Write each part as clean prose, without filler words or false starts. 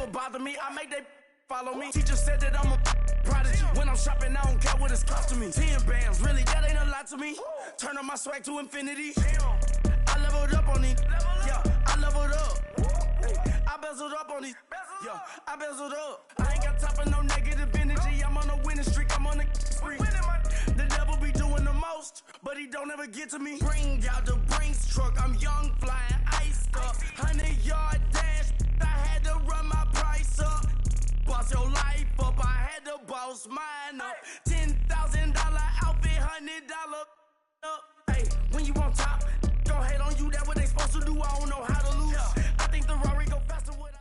never bother me. I make they follow me. Teacher said that I'm a prodigy. When I'm shopping, I don't care what it's costing me. 10 bands, really, that ain't a lot to me. Turn up my swag to infinity. I leveled up on these. Yeah, I leveled up. I bezeled up on these. Yeah, I bezeled up. I ain't got time for no negative energy. I'm on a winning streak. I'm on a spree. The devil be doing the most, but he don't ever get to me. Bring out the Brinks truck. I'm young, flying, iced up. 100-yard dash. I had to run my price up. Boss your life up. I had to boss mine up. $10,000 outfit, $100 up. Hey, when you on top, don't hate on you. That's what they supposed to do. I don't know how to lose. I think the Rari go faster with.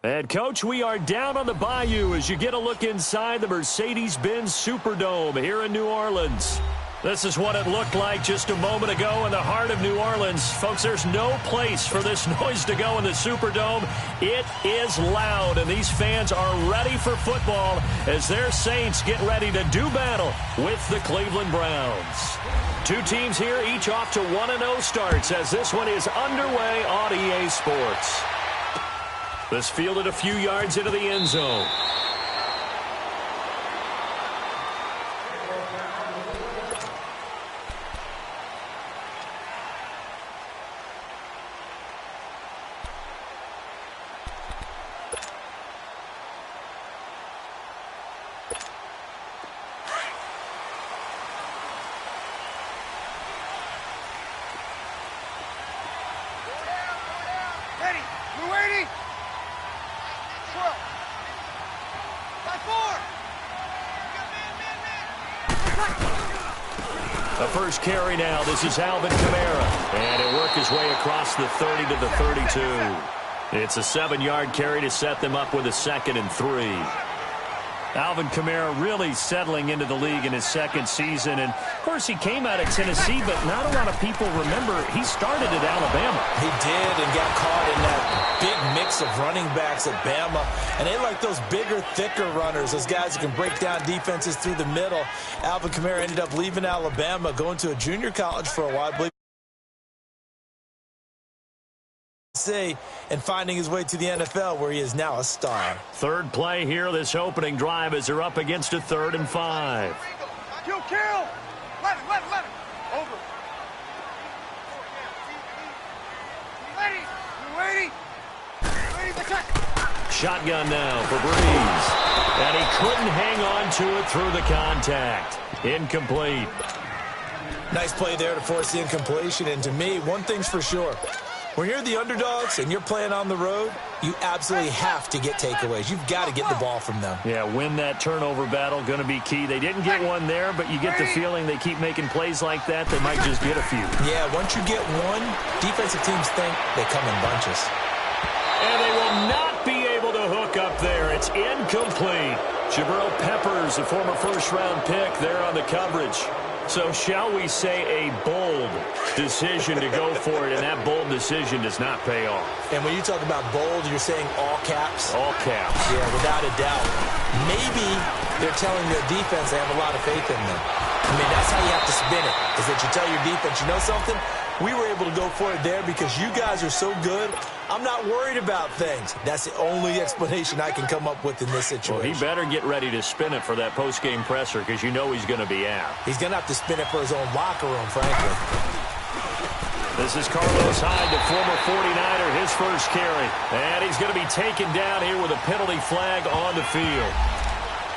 And, Coach, we are down on the Bayou as you get a look inside the Mercedes-Benz Superdome here in New Orleans. This is what it looked like just a moment ago in the heart of New Orleans. Folks, there's no place for this noise to go in the Superdome. It is loud, and these fans are ready for football as their Saints get ready to do battle with the Cleveland Browns. Two teams here, each off to 1-0 starts as this one is underway on EA Sports. This fielded a few yards into the end zone. Ready, we're waiting. 12. 5-4. The first carry now. This is Alvin Kamara. And he'll work his way across the 30 to the 32. It's a 7-yard carry to set them up with a 2nd and 3. Alvin Kamara really settling into the league in his second season. And, of course, he came out of Tennessee, but not a lot of people remember he started at Alabama. He did and got caught in that big mix of running backs at Bama. And they like those bigger, thicker runners, those guys who can break down defenses through the middle. Alvin Kamara ended up leaving Alabama, going to a junior college for a while, I believe, and finding his way to the NFL, where he is now a star. Third play here, this opening drive, as they're up against a 3rd and 5. Kill. Let him. Over. Ready. We're waiting. Ready to attack. Shotgun now for Breeze. And he couldn't hang on to it through the contact. Incomplete. Nice play there to force the incompletion. And to me, one thing's for sure. When you're the underdogs and you're playing on the road, you absolutely have to get takeaways. You've got to get the ball from them. Yeah, win that turnover battle, going to be key. They didn't get one there, but you get the feeling they keep making plays like that, they might just get a few. Yeah, once you get one, defensive teams think they come in bunches. And they will not be able to hook up there. It's incomplete. Jabril Peppers, a former first-round pick, there on the coverage. So shall we say a bold decision to go for it, and that bold decision does not pay off. And when you talk about bold, you're saying all caps? All caps. Yeah, without a doubt. Maybe they're telling their defense they have a lot of faith in them. I mean, that's how you have to spin it, is that you tell your defense, you know something? We were able to go for it there because you guys are so good. I'm not worried about things. That's the only explanation I can come up with in this situation. Well, he better get ready to spin it for that post-game presser because you know he's going to be out. He's going to have to spin it for his own locker room, frankly. This is Carlos Hyde, the former 49er, his first carry. And he's going to be taken down here with a penalty flag on the field.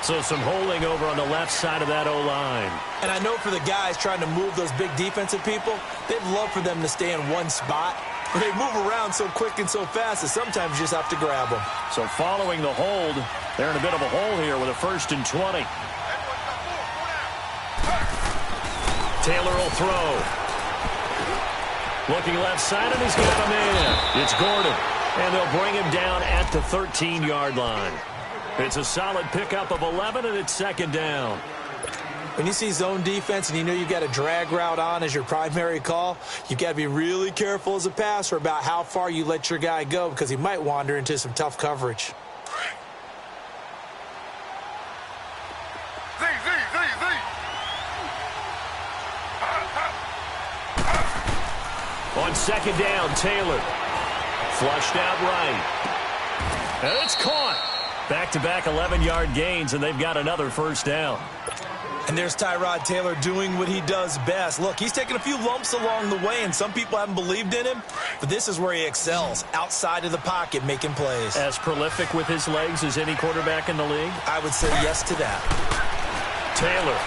So some holding over on the left side of that O-line. And I know for the guys trying to move those big defensive people, they'd love for them to stay in one spot. But they move around so quick and so fast that sometimes you just have to grab them. So following the hold, they're in a bit of a hole here with a 1st and 20. Taylor will throw. Looking left side, and he's got him in. It's Gordon. And they'll bring him down at the 13-yard line. It's a solid pickup of 11, and it's 2nd down. When you see zone defense and you know you've got a drag route on as your primary call, you've got to be really careful as a passer about how far you let your guy go because he might wander into some tough coverage. On 2nd down, Taylor. Flushed out right. And it's caught. Back-to-back 11-yard gains, and they've got another first down. And there's Tyrod Taylor doing what he does best. Look, he's taken a few lumps along the way, and some people haven't believed in him, but this is where he excels, outside of the pocket, making plays. As prolific with his legs as any quarterback in the league? I would say yes to that. Taylor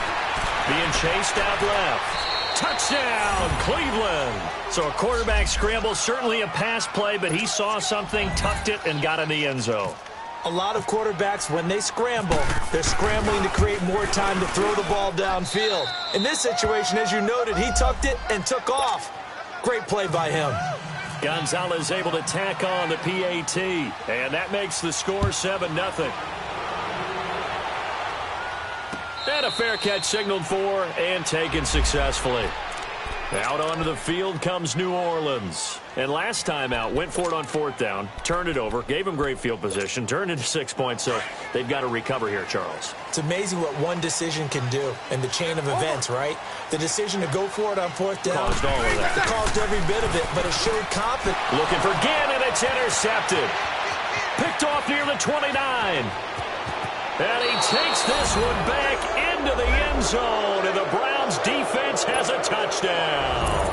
being chased out left. Touchdown, Cleveland. So a quarterback scramble, certainly a pass play, but he saw something, tucked it, and got in the end zone. A lot of quarterbacks, when they scramble, they're scrambling to create more time to throw the ball downfield. In this situation, as you noted, he tucked it and took off. Great play by him. Gonzalez able to tack on the PAT, and that makes the score 7-0. And a fair catch signaled for and taken successfully. Out onto the field comes New Orleans. And last time out, went for it on fourth down, turned it over, gave him great field position, turned into 6 points, so they've got to recover here, Charles. It's amazing what one decision can do in the chain of events, right? The decision to go for it on fourth down caused all of that. It caused every bit of it, but it showed confidence. Looking for Gannon, it's intercepted. Picked off near the 29. And he takes this one back into the end zone, and the Browns defense has a touchdown.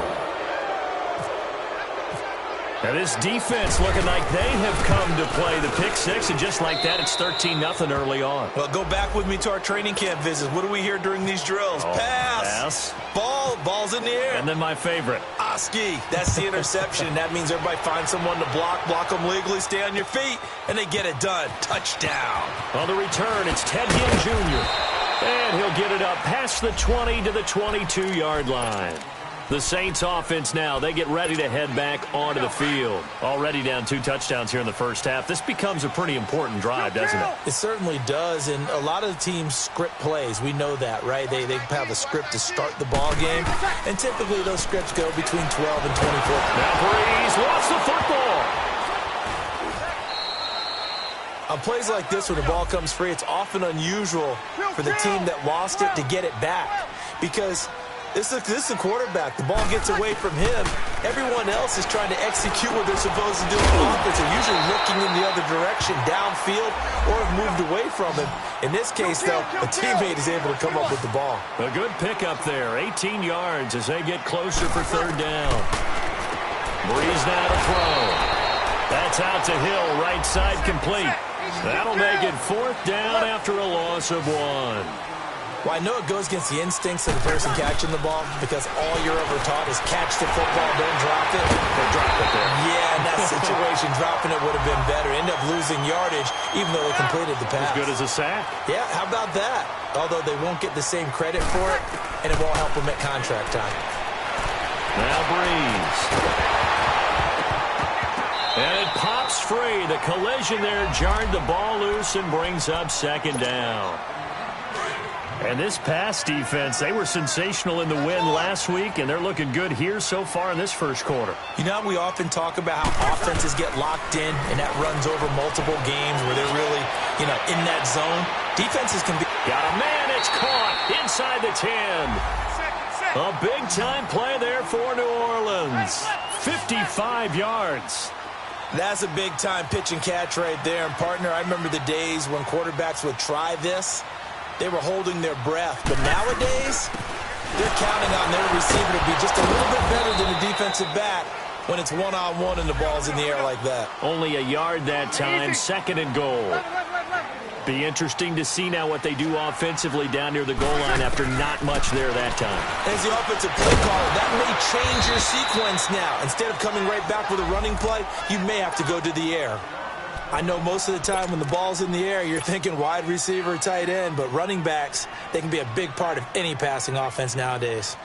And this defense looking like they have come to play the pick six, and just like that, it's 13-0 early on. Well, go back with me to our training camp visits. What do we hear during these drills? Pass. Ball's in the air. And then my favorite. Oski. That's the interception. That means everybody finds someone to block them legally, stay on your feet, and they get it done. Touchdown. On the return, it's Ted Ginn Jr. And he'll get it up past the 20 to the 22-yard line. The Saints offense now, they get ready to head back onto the field. Already down 2 touchdowns here in the first half. This becomes a pretty important drive, doesn't it? It certainly does, and a lot of the teams script plays. We know that, right? They have a script to start the ball game, and typically those scripts go between 12 and 24. Now Breeze lost the football. On plays like this where the ball comes free, it's often unusual for the team that lost it to get it back, because this is a quarterback. The ball gets away from him. Everyone else is trying to execute what they're supposed to do in offense. They're usually looking in the other direction, downfield, or have moved away from him. In this case, though, a teammate is able to come up with the ball. A good pickup there. 18 yards as they get closer for third down. Breeze now to throw. That's out to Hill, right side complete. That'll make it fourth down after a loss of 1. Well, I know it goes against the instincts of the person catching the ball, because all you're ever taught is catch the football, don't drop it. They dropped it there. Yeah, in that situation, dropping it would have been better. End up losing yardage, even though they completed the pass. As good as a sack. Yeah, how about that? Although they won't get the same credit for it, and it won't help them at contract time. Now Breeze. And it pops free. The collision there jarred the ball loose and brings up second down. And this pass defense, they were sensational in the win last week, and they're looking good here so far in this first quarter. You know, we often talk about how offenses get locked in, and that runs over multiple games where they're really, in that zone. Defenses can be... Got a man, it's caught inside the 10. A big-time play there for New Orleans. 55 yards. That's a big-time pitch and catch right there. And, partner, I remember the days when quarterbacks would try this. They were holding their breath. But nowadays, they're counting on their receiver to be just a little bit better than the defensive back when it's one-on-one and the ball's in the air like that. Only a yard that time, second and goal. Be interesting to see now what they do offensively down near the goal line after not much there that time. As the offensive play caller, that may change your sequence now. Instead of coming right back with a running play, you may have to go to the air. I know most of the time when the ball's in the air, you're thinking wide receiver, tight end, but running backs, they can be a big part of any passing offense nowadays.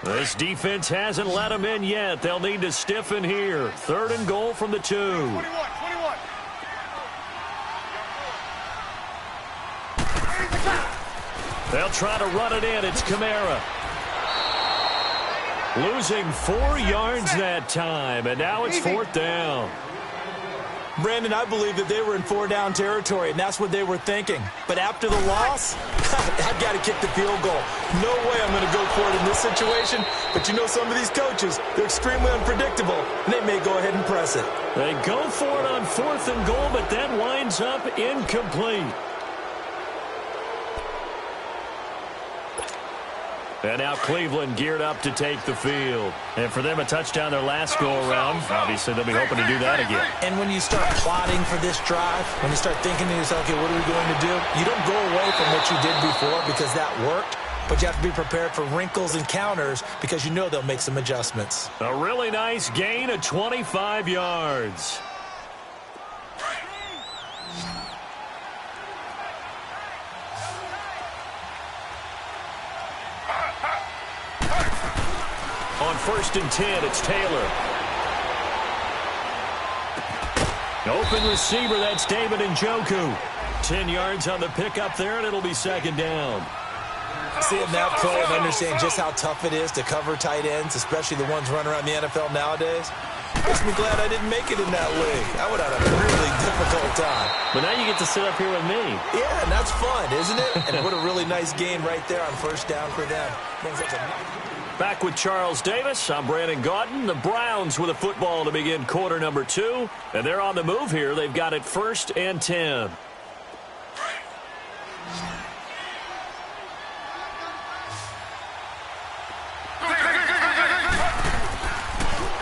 This defense hasn't let them in yet. They'll need to stiffen here. Third and goal from the 2. 21. They'll try to run it in. It's Kamara. Losing 4 yards that time, and now it's fourth down. Brandon, I believe that they were in 4-down territory, and that's what they were thinking. But after the loss, I've got to kick the field goal. No way I'm going to go for it in this situation. But you know some of these coaches, they're extremely unpredictable, and they may go ahead and press it. They go for it on 4th and goal, but that winds up incomplete. And now Cleveland geared up to take the field. And for them, a touchdown their last go-around. Obviously, they'll be hoping to do that again. And when you start plotting for this drive, when you start thinking to yourself, okay, what are we going to do? You don't go away from what you did before because that worked. But you have to be prepared for wrinkles and counters because you know they'll make some adjustments. A really nice gain of 25 yards. On 1st and 10, it's Taylor. Open receiver, that's David Njoku. 10 yards on the pickup there, and it'll be 2nd down. Seeing that play and understanding just how tough it is to cover tight ends, especially the ones running around the NFL nowadays, makes me glad I didn't make it in that league. I would have had a really difficult time. But now you get to sit up here with me. Yeah, and that's fun, isn't it? And what a really nice game right there on 1st down for them. Back with Charles Davis, I'm Brandon Gaudin. The Browns with a football to begin quarter number 2. And they're on the move here. They've got it 1st and 10.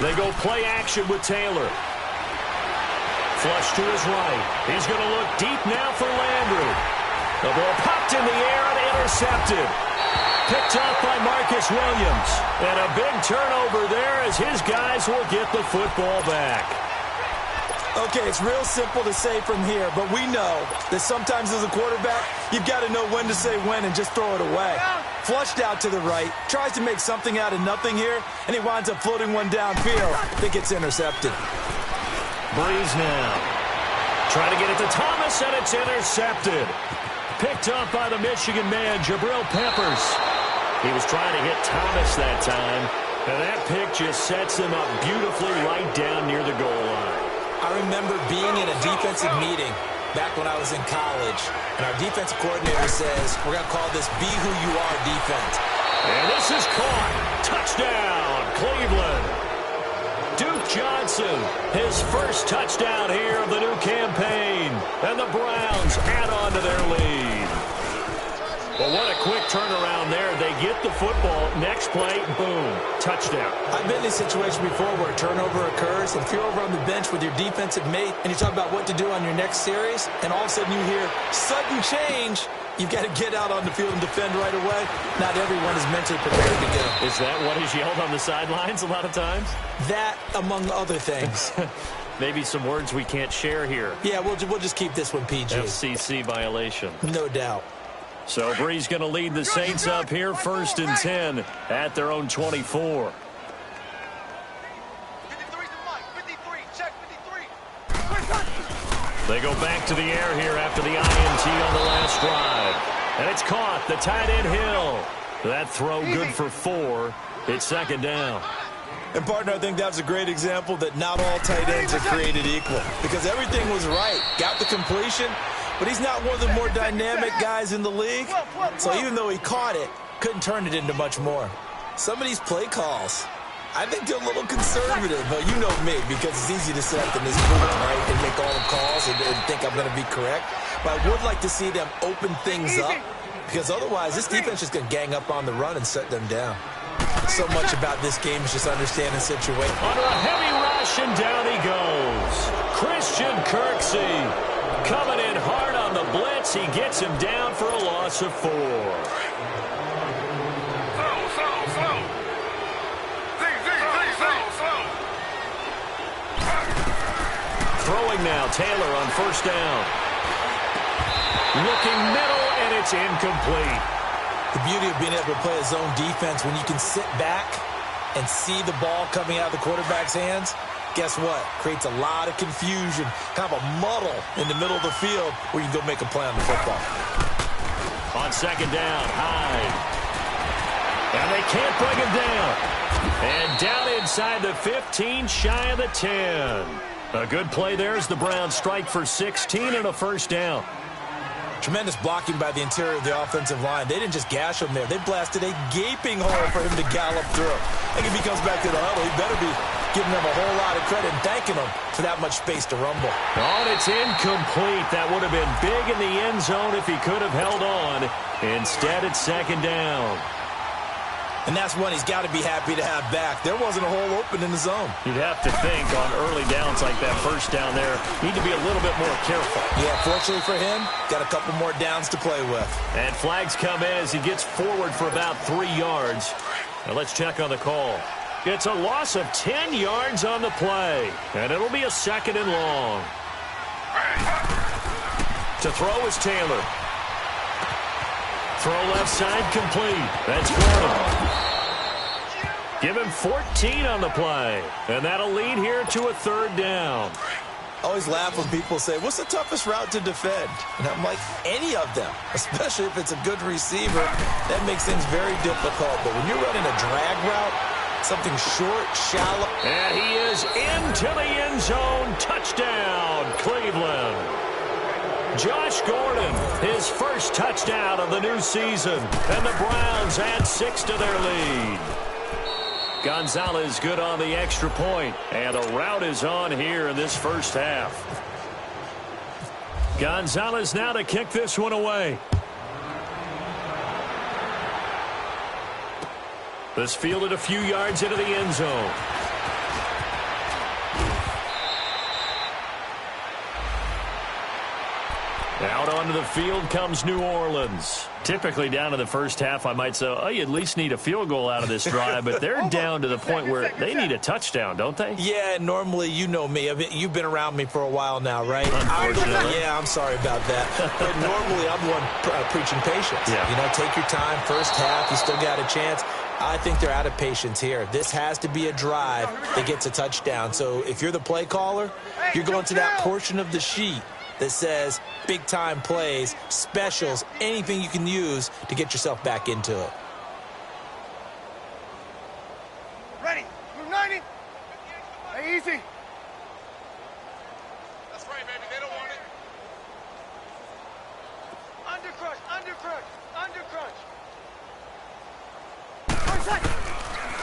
They go play action with Taylor. Flush to his right. He's going to look deep now for Landry. The ball popped in the air and intercepted. Picked up by Marcus Williams. And a big turnover there as his guys will get the football back. Okay, it's real simple to say from here, but we know that sometimes as a quarterback, you've got to know when to say when and just throw it away. Flushed out to the right, tries to make something out of nothing here, and he winds up floating one downfield that gets intercepted. Breeze now. Trying to get it to Thomas, and it's intercepted. Picked up by the Michigan man, Jabril Peppers. He was trying to hit Thomas that time, and that pick just sets him up beautifully right down near the goal line. I remember being in a defensive meeting back when I was in college, and our defensive coordinator says, we're going to call this Be Who You Are defense. And this is caught. Touchdown, Cleveland. Duke Johnson, his first touchdown here of the new campaign. And the Browns add on to their lead. Well, what a quick turnaround there. They get the football. Next play, boom, touchdown. I've been in a situation before where a turnover occurs, and if you're over on the bench with your defensive mate, and you talk about what to do on your next series, and all of a sudden you hear sudden change, you've got to get out on the field and defend right away. Not everyone is mentally prepared to go. Is that what is yelled on the sidelines a lot of times? That, among other things. Maybe some words we can't share here. Yeah, we'll just keep this one PG. FCC violation. No doubt. So Bree's going to lead the Saints up here 1st and 10 at their own 24. 53, check 53. They go back to the air here after the INT on the last drive. And it's caught, the tight end Hill. That throw good for 4. It's 2nd down. And, partner, I think that's a great example that not all tight ends are created equal. Because everything was right. Got the completion, but he's not one of the more dynamic guys in the league. So even though he caught it, couldn't turn it into much more. Some of these play calls, I think they're a little conservative. But you know me, because it's easy to sit up in this booth, right, and make all the calls and think I'm going to be correct. But I would like to see them open things up, because otherwise this defense is going to gang up on the run and set them down. So much about this game is just understanding situation. Under a heavy rush, and down he goes. Christian Kirksey coming in hard on the blitz. He gets him down for a loss of 4. Throwing now, Taylor on 1st down. Looking middle, and it's incomplete. The beauty of being able to play a zone defense when you can sit back and see the ball coming out of the quarterback's hands, guess what? Creates a lot of confusion, kind of a muddle in the middle of the field where you can go make a play on the football. On 2nd down, Hyde. And they can't bring him down. And down inside the 15, shy of the 10. A good play there as the Browns strike for 16 and a first down. Tremendous blocking by the interior of the offensive line. They didn't just gash him there. They blasted a gaping hole for him to gallop through. I think if he comes back to the huddle, he better be giving them a whole lot of credit and thanking them for that much space to rumble. Oh, and it's incomplete. That would have been big in the end zone if he could have held on. Instead, it's second down. And that's one he's got to be happy to have back. There wasn't a hole open in the zone. You'd have to think on early downs like that first down there, need to be a little bit more careful. Yeah, fortunately for him, got a couple more downs to play with. And flags come in as he gets forward for about 3 yards. Now let's check on the call. It's a loss of 10 yards on the play. And it'll be a second and long. To throw is Taylor. Throw left side complete. That's Gordon. Give him 14 on the play. And that'll lead here to a third down. I always laugh when people say, what's the toughest route to defend? And I'm like, any of them, especially if it's a good receiver. That makes things very difficult. But when you're running a drag route, something short, shallow. And he is into the end zone. Touchdown, Cleveland. Josh Gordon, his first touchdown of the new season. And the Browns add 6 to their lead. Gonzalez good on the extra point. And the route is on here in this first half. Gonzalez now to kick this one away. This fielded a few yards into the end zone. Out onto the field comes New Orleans. Typically down to the first half, I might say, oh, you at least need a field goal out of this drive, but they're down to the point where they need a touchdown, don't they? Yeah, normally, you know me. You've been around me for a while now, right? Unfortunately. Yeah, I'm sorry about that. But normally, I'm the one preaching patience. Yeah. You know, take your time. First half, you still got a chance. I think they're out of patience here. This has to be a drive that gets a touchdown. So if you're the play caller, you're going to that portion of the sheet that says big-time plays, specials, anything you can use to get yourself back into it. Ready. Move 90. Hey, easy. That's right, baby. They don't want it. Under crunch, under crunch, under crunch.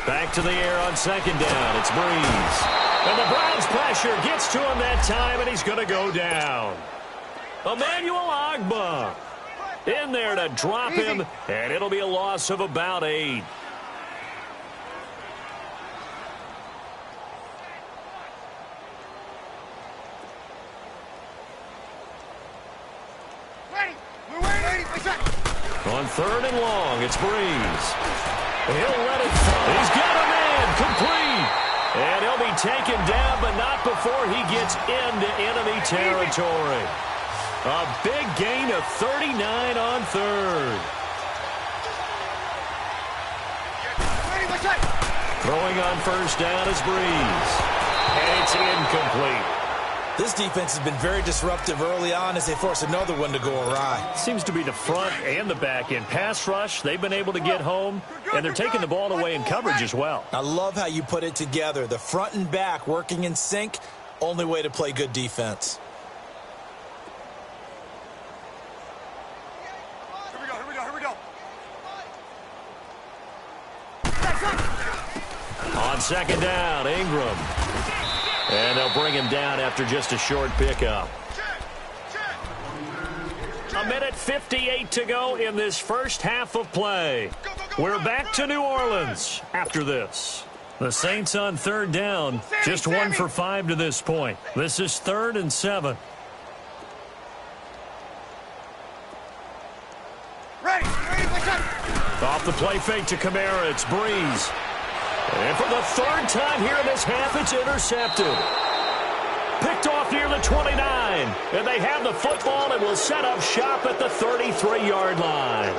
Back to the air on second down. It's Breeze. And the Browns pressure gets to him that time, and he's going to go down. Emmanuel Ogbah in there to drop him, and it'll be a loss of about 8. Ready. We're ready. On third and long, it's Breeze. He'll let it fall. He's got a man complete. And he'll be taken down, but not before he gets into enemy territory. A big gain of 39 on third. Throwing on first down is Breeze. And it's incomplete. This defense has been very disruptive early on as they force another one to go awry. Seems to be the front and the back end. Pass rush, they've been able to get home, and they're taking the ball away in coverage as well. I love how you put it together. The front and back working in sync, only way to play good defense. Here we go. On second down, Ingram. And they'll bring him down after just a short pickup. A minute 58 to go in this first half of play. We're back to New Orleans after this. The Saints on third down, just 1 for 5 to this point. This is 3rd and 7. Ready. Off the play fake to Kamara, it's Breeze. And for the third time here in this half, it's intercepted. Picked off near the 29. And they have the football and will set up shop at the 33-yard line.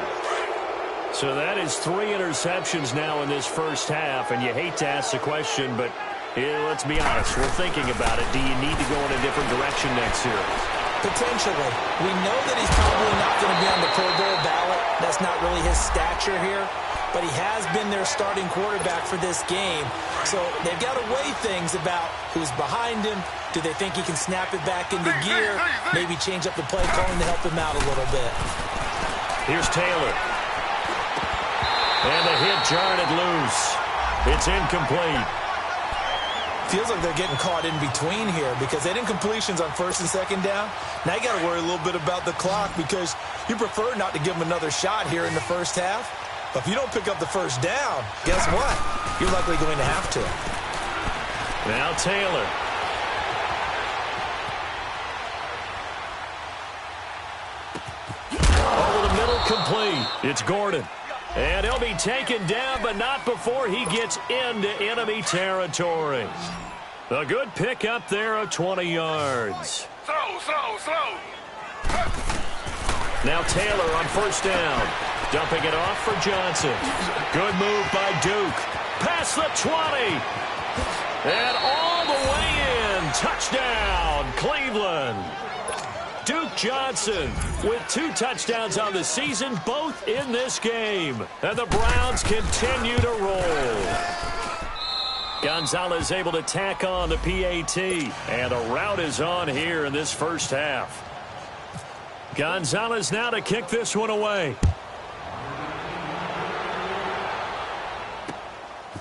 So that is 3 interceptions now in this first half. And you hate to ask the question, but let's be honest. We're thinking about it. Do you need to go in a different direction next year? Potentially. We know that he's probably not going to be on the Pro Bowl ballot. That's not really his stature here. but he has been their starting quarterback for this game. So they've got to weigh things about who's behind him. Do they think he can snap it back into gear? Maybe change up the play calling to help him out a little bit. Here's Taylor. And the hit jarred it loose. It's incomplete. Feels like they're getting caught in between here because they didn't completions on first and second down. Now you got to worry a little bit about the clock because you prefer not to give them another shot here in the first half. But if you don't pick up the first down, guess what? You're likely going to have to. Now Taylor. Over the middle, complete. It's Gordon. And he'll be taken down, but not before he gets into enemy territory. A good pick up there of 20 yards. Slow. Now Taylor on first down. Dumping it off for Johnson. Good move by Duke. Past the 20. And all the way in. Touchdown, Cleveland. Duke Johnson with 2 touchdowns on the season, both in this game. And the Browns continue to roll. Gonzalez able to tack on the PAT. And a rout is on here in this first half. Gonzalez now to kick this one away.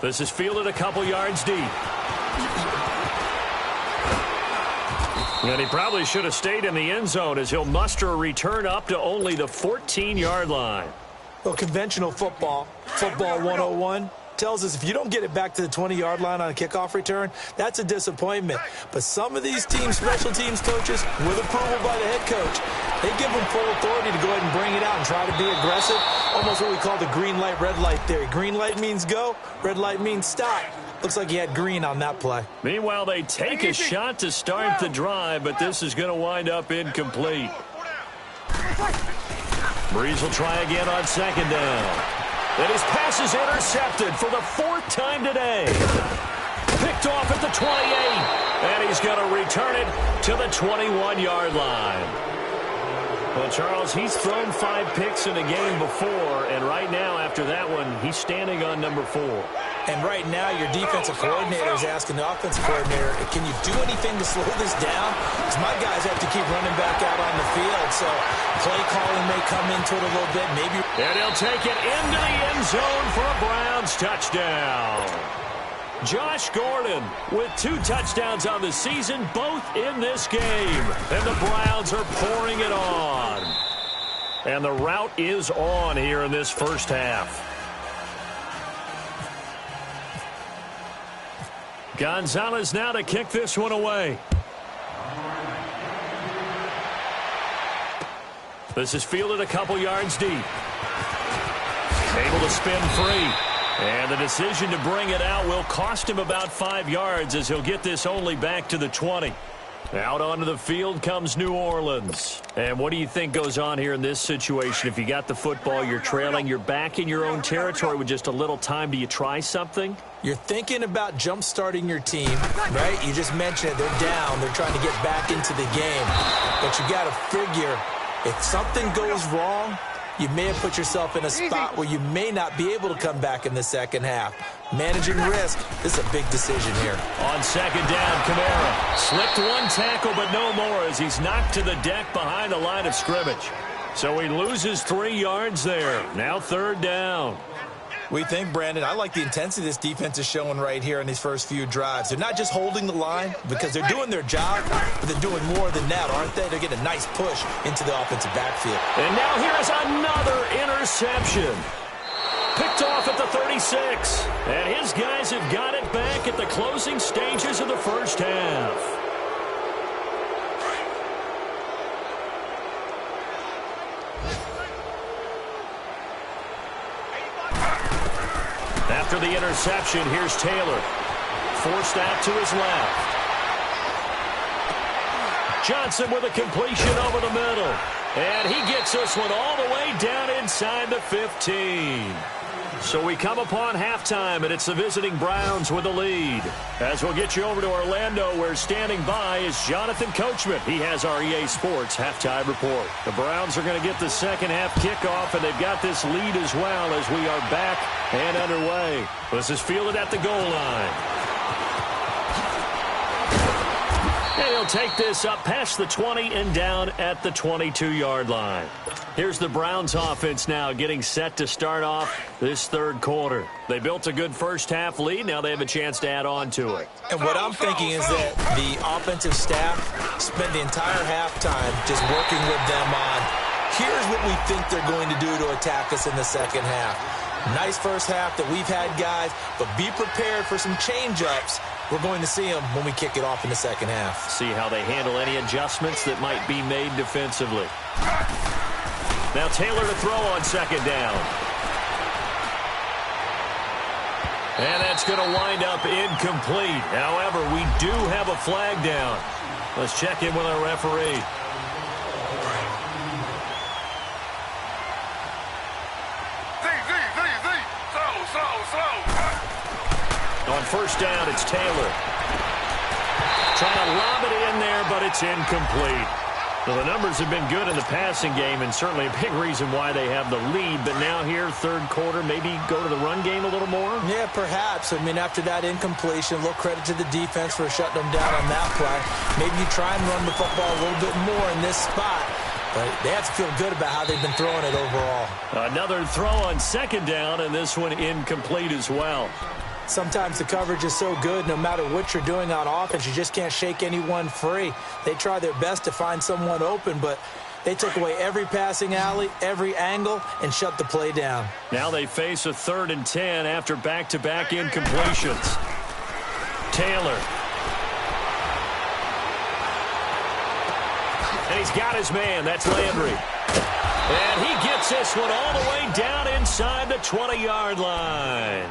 This is fielded a couple yards deep. And he probably should have stayed in the end zone as he'll muster a return up to only the 14-yard line. Well, conventional football 101, tells us if you don't get it back to the 20-yard line on a kickoff return, that's a disappointment. But some of these teams, special teams coaches, with approval by the head coach, they give them full authority to go ahead and bring it out and try to be aggressive. Almost what we call the green light, red light theory. Green light means go, red light means stop. Looks like he had green on that play. Meanwhile, they take a shot to start the drive, but this is going to wind up incomplete. Breeze will try again on second down. And his pass is intercepted for the 4th time today. Picked off at the 28. And he's going to return it to the 21-yard line. Well, Charles, he's thrown 5 picks in a game before, and right now, after that one, he's standing on number 4. And right now, your defensive coordinator is asking the offensive coordinator, can you do anything to slow this down? Because my guys have to keep running back out on the field, so play calling may come into it a little bit. Maybe. And he'll take it into the end zone for a Browns touchdown. Josh Gordon with 2 touchdowns on the season, both in this game. And the Browns are pouring it on. And the rout is on here in this first half. Gonzalez now to kick this one away. This is fielded a couple yards deep. Able to spin free. And the decision to bring it out will cost him about 5 yards as he'll get this only back to the 20. Out onto the field comes New Orleans. And what do you think goes on here in this situation? If you got the football, you're trailing, you're back in your own territory with just a little time. Do you try something? You're thinking about jump-starting your team, right? You just mentioned it. They're down. They're trying to get back into the game. But you got to figure, if something goes wrong, you may have put yourself in a spot where you may not be able to come back in the second half. Managing risk, this is a big decision here. On second down, Kamara slipped 1 tackle, but no more as he's knocked to the deck behind the line of scrimmage. So he loses 3 yards there. Now 3rd down. We think, Brandon, I like the intensity this defense is showing right here in these first few drives. They're not just holding the line because they're doing their job, but they're doing more than that, aren't they? They're getting a nice push into the offensive backfield. And now here's another interception. Picked off at the 36. And his guys have got it back at the closing stages of the first half. After the interception, here's Taylor. Forced out to his left. Johnson with a completion over the middle. And he gets this one all the way down inside the 15. So we come upon halftime, and it's the visiting Browns with the lead. As we'll get you over to Orlando, where standing by is Jonathan Coachman. He has our EA Sports halftime report. The Browns are going to get the second half kickoff, and they've got this lead as well as we are back and underway. This is fielded at the goal line. And he'll take this up past the 20 and down at the 22-yard line. Here's the Browns offense now getting set to start off this third quarter. They built a good first half lead. Now they have a chance to add on to it. And what I'm thinking is that the offensive staff spent the entire halftime just working with them on, here's what we think they're going to do to attack us in the second half. Nice first half that we've had, guys, but be prepared for some change-ups. We're going to see them when we kick it off in the second half. See how they handle any adjustments that might be made defensively. Now Taylor to throw on second down. And that's going to wind up incomplete. However, we do have a flag down. Let's check in with our referee. On first down, it's Taylor. Trying to lob it in there, but it's incomplete. Well, the numbers have been good in the passing game, and certainly a big reason why they have the lead. But now here, third quarter, maybe go to the run game a little more? Yeah, perhaps. I mean, after that incompletion, a little credit to the defense for shutting them down on that play. Maybe you try and run the football a little bit more in this spot. But they have to feel good about how they've been throwing it overall. Another throw on second down, and this one incomplete as well. Sometimes the coverage is so good, no matter what you're doing on offense, you just can't shake anyone free. They try their best to find someone open, but they took away every passing alley, every angle, and shut the play down. Now they face a 3rd and 10 after back-to-back incompletions. Taylor. And he's got his man. That's Landry. And he gets this one all the way down inside the 20-yard line.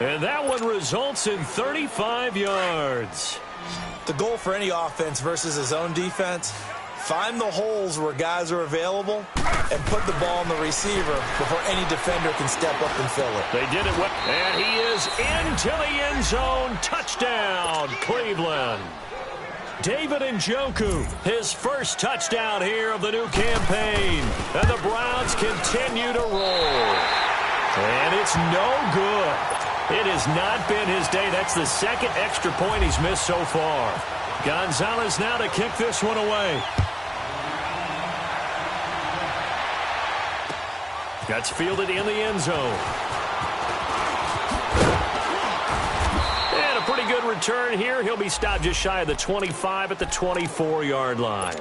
And that one results in 35 yards. The goal for any offense versus his own defense, find the holes where guys are available and put the ball on the receiver before any defender can step up and fill it. They did it well. And he is into the end zone. Touchdown, Cleveland. David Njoku, his first touchdown here of the new campaign. And the Browns continue to roll. And it's no good. It has not been his day. That's the second extra point he's missed so far. Gonzalez now to kick this one away. That's fielded in the end zone. And a pretty good return here. He'll be stopped just shy of the 25 at the 24-yard line.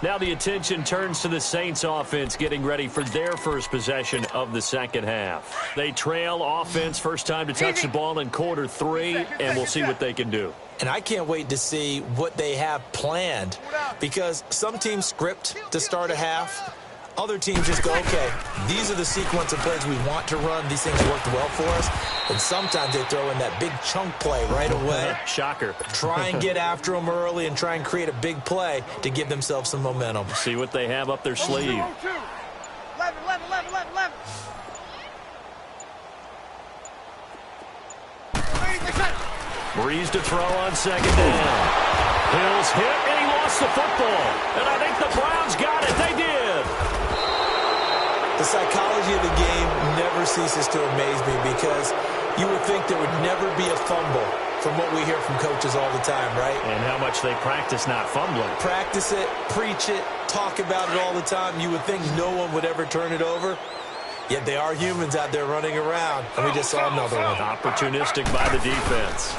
Now the attention turns to the Saints offense getting ready for their first possession of the second half. They trail offense, first time to touch the ball in quarter 3, and we'll see what they can do. And I can't wait to see what they have planned, because some teams script to start a half. Other teams just go, okay, these are the sequence of plays we want to run. These things worked well for us. And sometimes they throw in that big chunk play right away. Shocker. Try and get after them early and try and create a big play to give themselves some momentum. See what they have up their sleeve. 11. Breeze to throw on second down. Hill's hit, and he lost the football. And I think the Browns got it. They did. The psychology of the game never ceases to amaze me, because you would think there would never be a fumble from what we hear from coaches all the time, right? And how much they practice not fumbling. Practice it, preach it, talk about it all the time. You would think no one would ever turn it over. Yet they are humans out there running around, and we just saw another one. Opportunistic by the defense.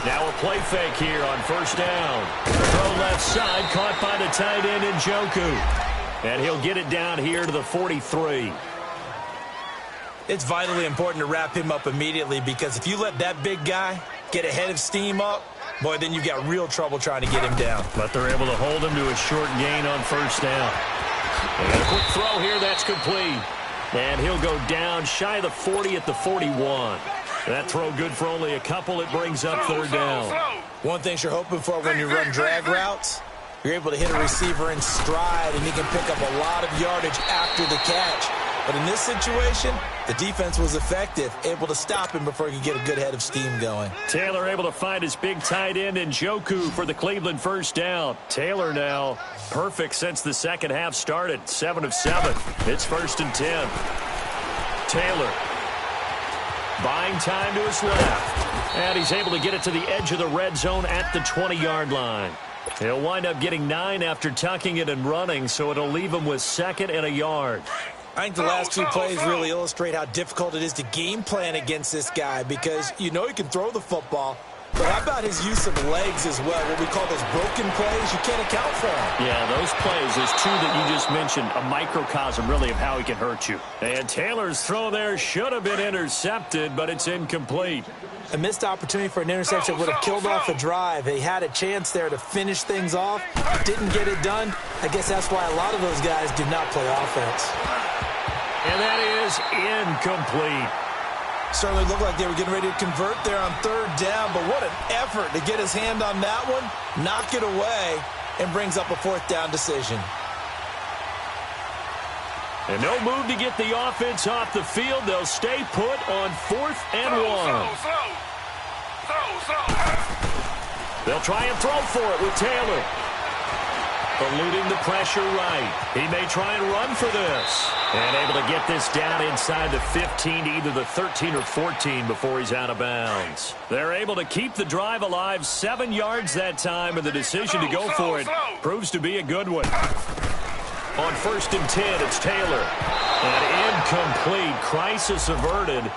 Now a play fake here on first down. Throw left side, caught by the tight end Njoku. And he'll get it down here to the 43. It's vitally important to wrap him up immediately, because if you let that big guy get a head of steam up, boy, then you've got real trouble trying to get him down. But they're able to hold him to a short gain on first down. And a quick throw here, that's complete. And he'll go down shy of the 40 at the 41. That throw good for only a couple. It brings up third down. One thing you're hoping for when you run drag routes, you're able to hit a receiver in stride, and he can pick up a lot of yardage after the catch. But in this situation, the defense was effective, able to stop him before he could get a good head of steam going. Taylor able to find his big tight end in Njoku for the Cleveland first down. Taylor now perfect since the second half started. 7 of 7. It's 1st and 10. Taylor buying time to his left. And he's able to get it to the edge of the red zone at the 20-yard line. He'll wind up getting 9 after tucking it and running, so it'll leave him with 2nd and a yard. I think the last 2 plays really illustrate how difficult it is to game plan against this guy because you know he can throw the football, but how about his use of legs as well? What we call those broken plays, you can't account for them. Yeah, those plays, those 2 that you just mentioned, a microcosm really of how he can hurt you. And Taylor's throw there should have been intercepted, but it's incomplete. A missed opportunity for an interception would have killed off a drive. They had a chance there to finish things off, didn't get it done. I guess that's why a lot of those guys do not play offense. And that is incomplete. Certainly looked like they were getting ready to convert there on 3rd down, but what an effort to get his hand on that one, knock it away, and brings up a 4th down decision. And no move to get the offense off the field. They'll stay put on 4th and 1. They'll try and throw for it with Taylor. Eluding the pressure right. He may try and run for this. And able to get this down inside the 15 to either the 13 or 14 before he's out of bounds. They're able to keep the drive alive 7 yards that time, and the decision to go for it proves to be a good one. On 1st and 10, it's Taylor. And incomplete. Crisis averted.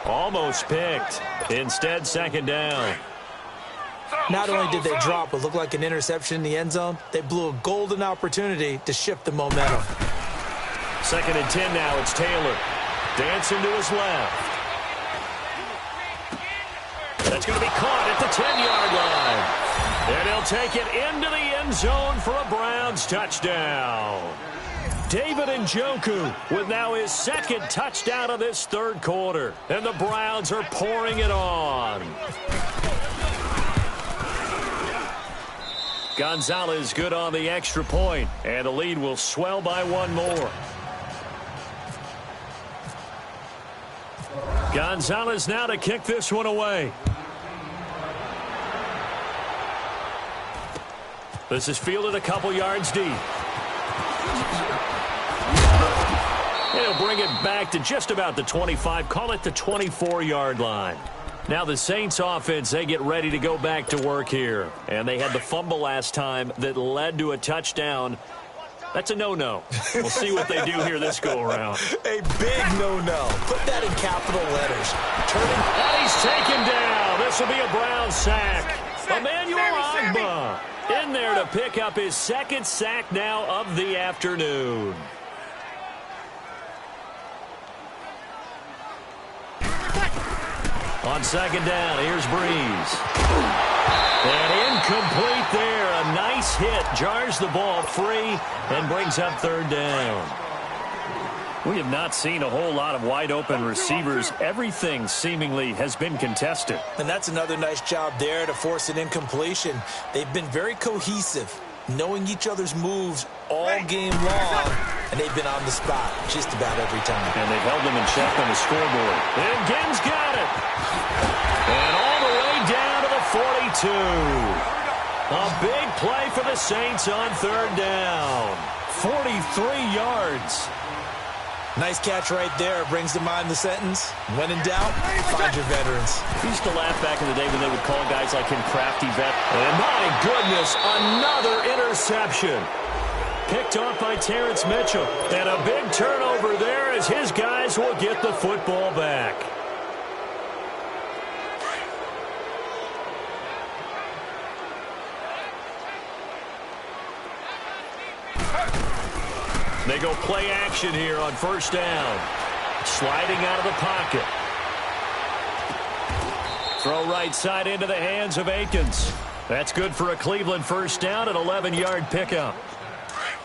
Almost picked. Instead, 2nd down. Not only did they drop what looked like an interception in the end zone, they blew a golden opportunity to shift the momentum. 2nd and 10 now, it's Taylor. Dancing to his left. That's going to be caught at the 10-yard line. And he'll take it into the end zone for a Browns touchdown. David Njoku with now his 2nd touchdown of this 3rd quarter. And the Browns are pouring it on. Gonzalez good on the extra point, and the lead will swell by 1 more. Gonzalez now to kick this one away. This is fielded a couple yards deep. He'll bring it back to just about the 25, call it the 24-yard line. Now the Saints offense, they get ready to go back to work here. And they had the fumble last time that led to a touchdown. That's a no-no. We'll see what they do here this go-around. A big no-no. Put that in capital letters. And he's taken down. This will be a Brown sack. Emmanuel Ogbah in there to pick up his 2nd sack now of the afternoon. On 2nd down, here's Breeze. And incomplete there. A nice hit. Jars the ball free and brings up 3rd down. We have not seen a whole lot of wide-open receivers. Everything seemingly has been contested. And that's another nice job there to force an incompletion. They've been very cohesive, knowing each other's moves all game long, and they've been on the spot just about every time. And they've held them in check on the scoreboard. And Gibbs got it. And all the way down to the 42. A big play for the Saints on 3rd down. 43 yards. Nice catch right there. Brings to mind the sentence, when in doubt, find your veterans. We used to laugh back in the day when they would call guys like him crafty vet. And my goodness, another interception. Picked off by Terrence Mitchell. And a big turnover there as his guys will get the football back. They go play action here on 1st down. Sliding out of the pocket. Throw right side into the hands of Akins. That's good for a Cleveland 1st down, an 11-yard pickup.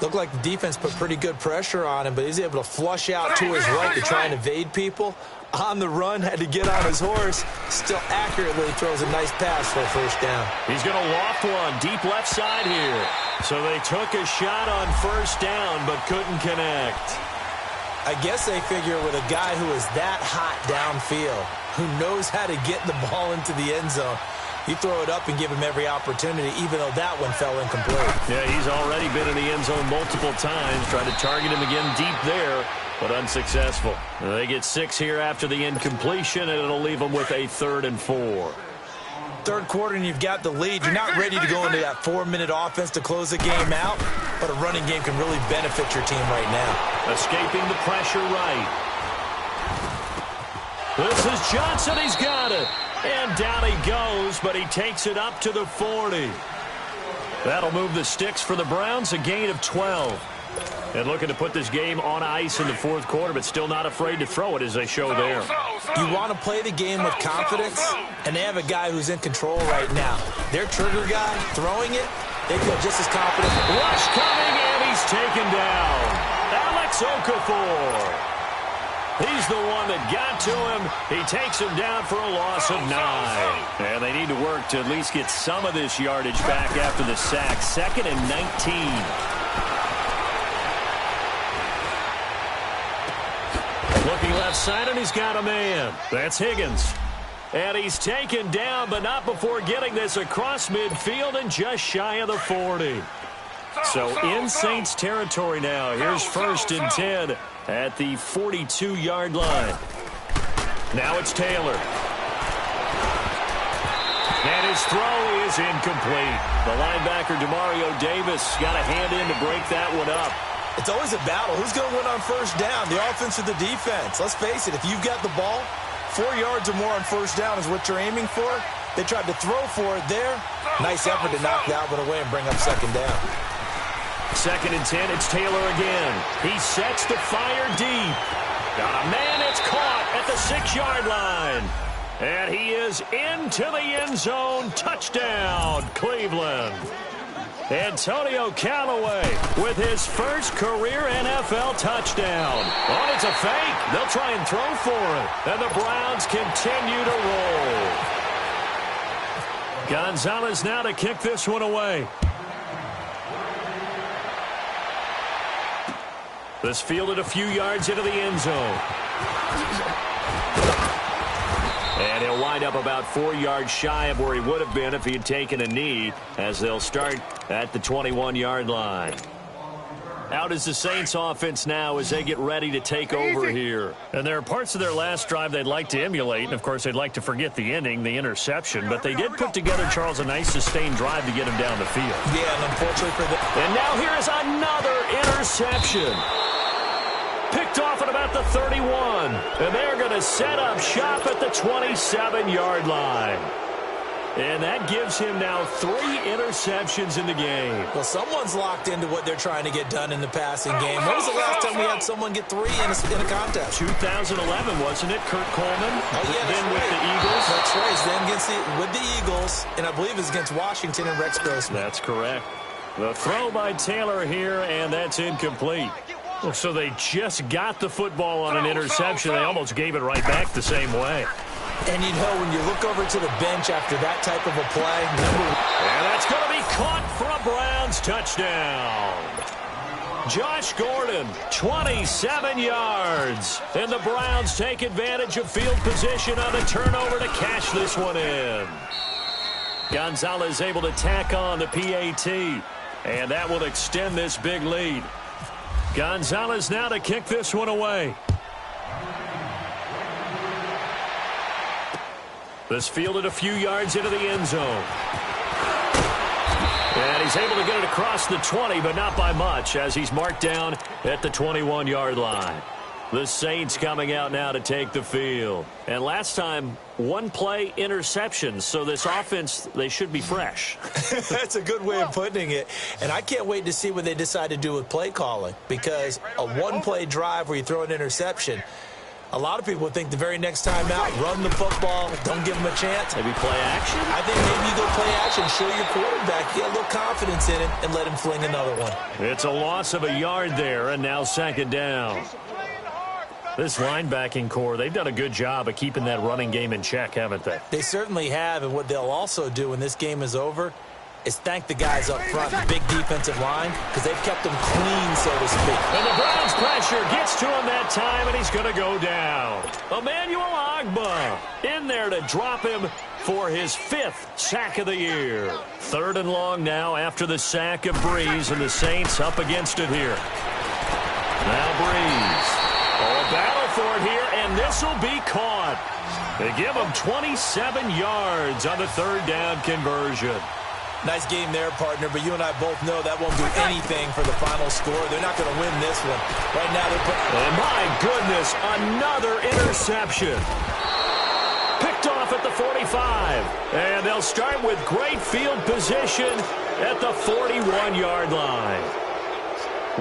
Looked like the defense put pretty good pressure on him, but he's able to flush out to his right to try and evade people. On the run, had to get on his horse. Still accurately throws a nice pass for a 1st down. He's going to loft one deep left side here. So they took a shot on 1st down, but couldn't connect. I guess they figure with a guy who is that hot downfield, who knows how to get the ball into the end zone, you throw it up and give him every opportunity, even though that one fell incomplete. Yeah, he's already been in the end zone multiple times, trying to target him again deep there, but unsuccessful. They get 6 here after the incompletion, and it'll leave them with a 3rd and 4. Third quarter and you've got the lead. You're not ready to go into that 4-minute offense to close the game out, but a running game can really benefit your team right now. Escaping the pressure right. This is Johnson. He's got it. And down he goes, but he takes it up to the 40. That'll move the sticks for the Browns, a gain of 12. And looking to put this game on ice in the 4th quarter, but still not afraid to throw it as they show there. You want to play the game with confidence, and they have a guy who's in control right now. Their trigger guy throwing it, they feel just as confident. Rush coming, and he's taken down. Alex Okafor. He's the one that got to him. He takes him down for a loss of 9. And they need to work to at least get some of this yardage back after the sack. 2nd and 19. Looking left side, and he's got a man. That's Higgins. And he's taken down, but not before getting this across midfield and just shy of the 40. So in Saints territory now. Here's 1st and 10 at the 42-yard line. Now it's Taylor. And his throw is incomplete. The linebacker, Demario Davis, got a hand in to break that one up. It's always a battle. Who's going to win on 1st down, the offense or the defense? Let's face it, if you've got the ball, 4 yards or more on 1st down is what you're aiming for. They tried to throw for it there. Nice effort to knock that one away and bring up 2nd down. 2nd and 10, it's Taylor again. He sets the fire deep. Got a man, it's caught at the 6-yard line. And he is into the end zone. Touchdown, Cleveland. Antonio Callaway with his first career NFL touchdown. Oh, it's a fake. They'll try and throw for it. And the Browns continue to roll. Gonzalez now to kick this one away. This fielded a few yards into the end zone. And he'll wind up about 4 yards shy of where he would have been if he had taken a knee, as they'll start at the 21-yard line. Out is the Saints offense now as they get ready to take over here. And there are parts of their last drive they'd like to emulate, and of course they'd like to forget the ending, the interception, but they did put together, Charles, a nice sustained drive to get him down the field. Yeah, and unfortunately for them. And now here is another interception. Picked off at about the 31. And they're going to set up shop at the 27-yard line. And that gives him now 3 interceptions in the game. Well, someone's locked into what they're trying to get done in the passing game. When was the last time we had someone get 3 in a contest? 2011, wasn't it? Kurt Coleman. Oh, yeah, then right. with the Eagles. That's right. Then with the Eagles, and I believe it's against Washington and Rex Grossman. That's correct. The throw by Taylor here, and that's incomplete. So they just got the football on an interception. They almost gave it right back the same way. And, you know, when you look over to the bench after that type of a play, and that's going to be caught for a Browns touchdown. Josh Gordon, 27 yards. And the Browns take advantage of field position on the turnover to cash this one in. Gonzalez able to tack on the PAT. And that will extend this big lead. Gonzalez now to kick this one away. This fielded a few yards into the end zone. And he's able to get it across the 20, but not by much, as he's marked down at the 21-yard line. The Saints coming out now to take the field. And last time, 1-play interceptions, so this offense, they should be fresh. That's a good way of putting it. And I can't wait to see what they decide to do with play calling, because a 1-play drive where you throw an interception, a lot of people think the very next time out, run the football, don't give them a chance. Maybe play action? I think maybe you go play action, show your quarterback, get a little confidence in him, and let him fling another one. It's a loss of a yard there, and now 2nd down. This linebacking core, they've done a good job of keeping that running game in check, haven't they? They certainly have, and what they'll also do when this game is over, is thank the guys up front, the big defensive line, because they've kept them clean, so to speak. And the Browns pressure gets to him that time, and he's going to go down. Emmanuel Ogbah in there to drop him for his 5th sack of the year. 3rd and long now after the sack of Breeze, and the Saints up against it here. Now Breeze. Oh, a battle for it here, and this will be caught. They give him 27 yards on the 3rd down conversion. Nice game there, partner, but you and I both know that won't do anything for the final score. They're not going to win this one. Right now, they're putting... And my goodness, another interception. Picked off at the 45. And they'll start with great field position at the 41-yard line.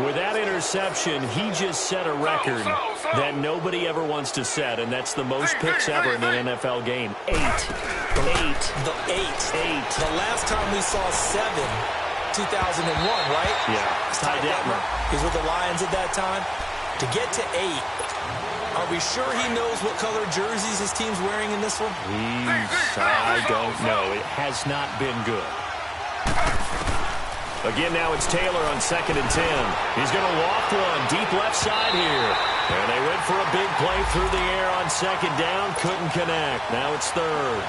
With that interception, he just set a record that nobody ever wants to set, and that's the most picks ever in an NFL game. 8. The last time we saw 7, 2001, right? Yeah. Ty Detmer. He's with the Lions at that time. To get to 8, are we sure he knows what color jerseys his team's wearing in this one? I don't know. It has not been good. Again, now it's Taylor on 2nd and 10. He's going to loft one deep left side here. And they went for a big play through the air on 2nd down. Couldn't connect. Now it's 3rd.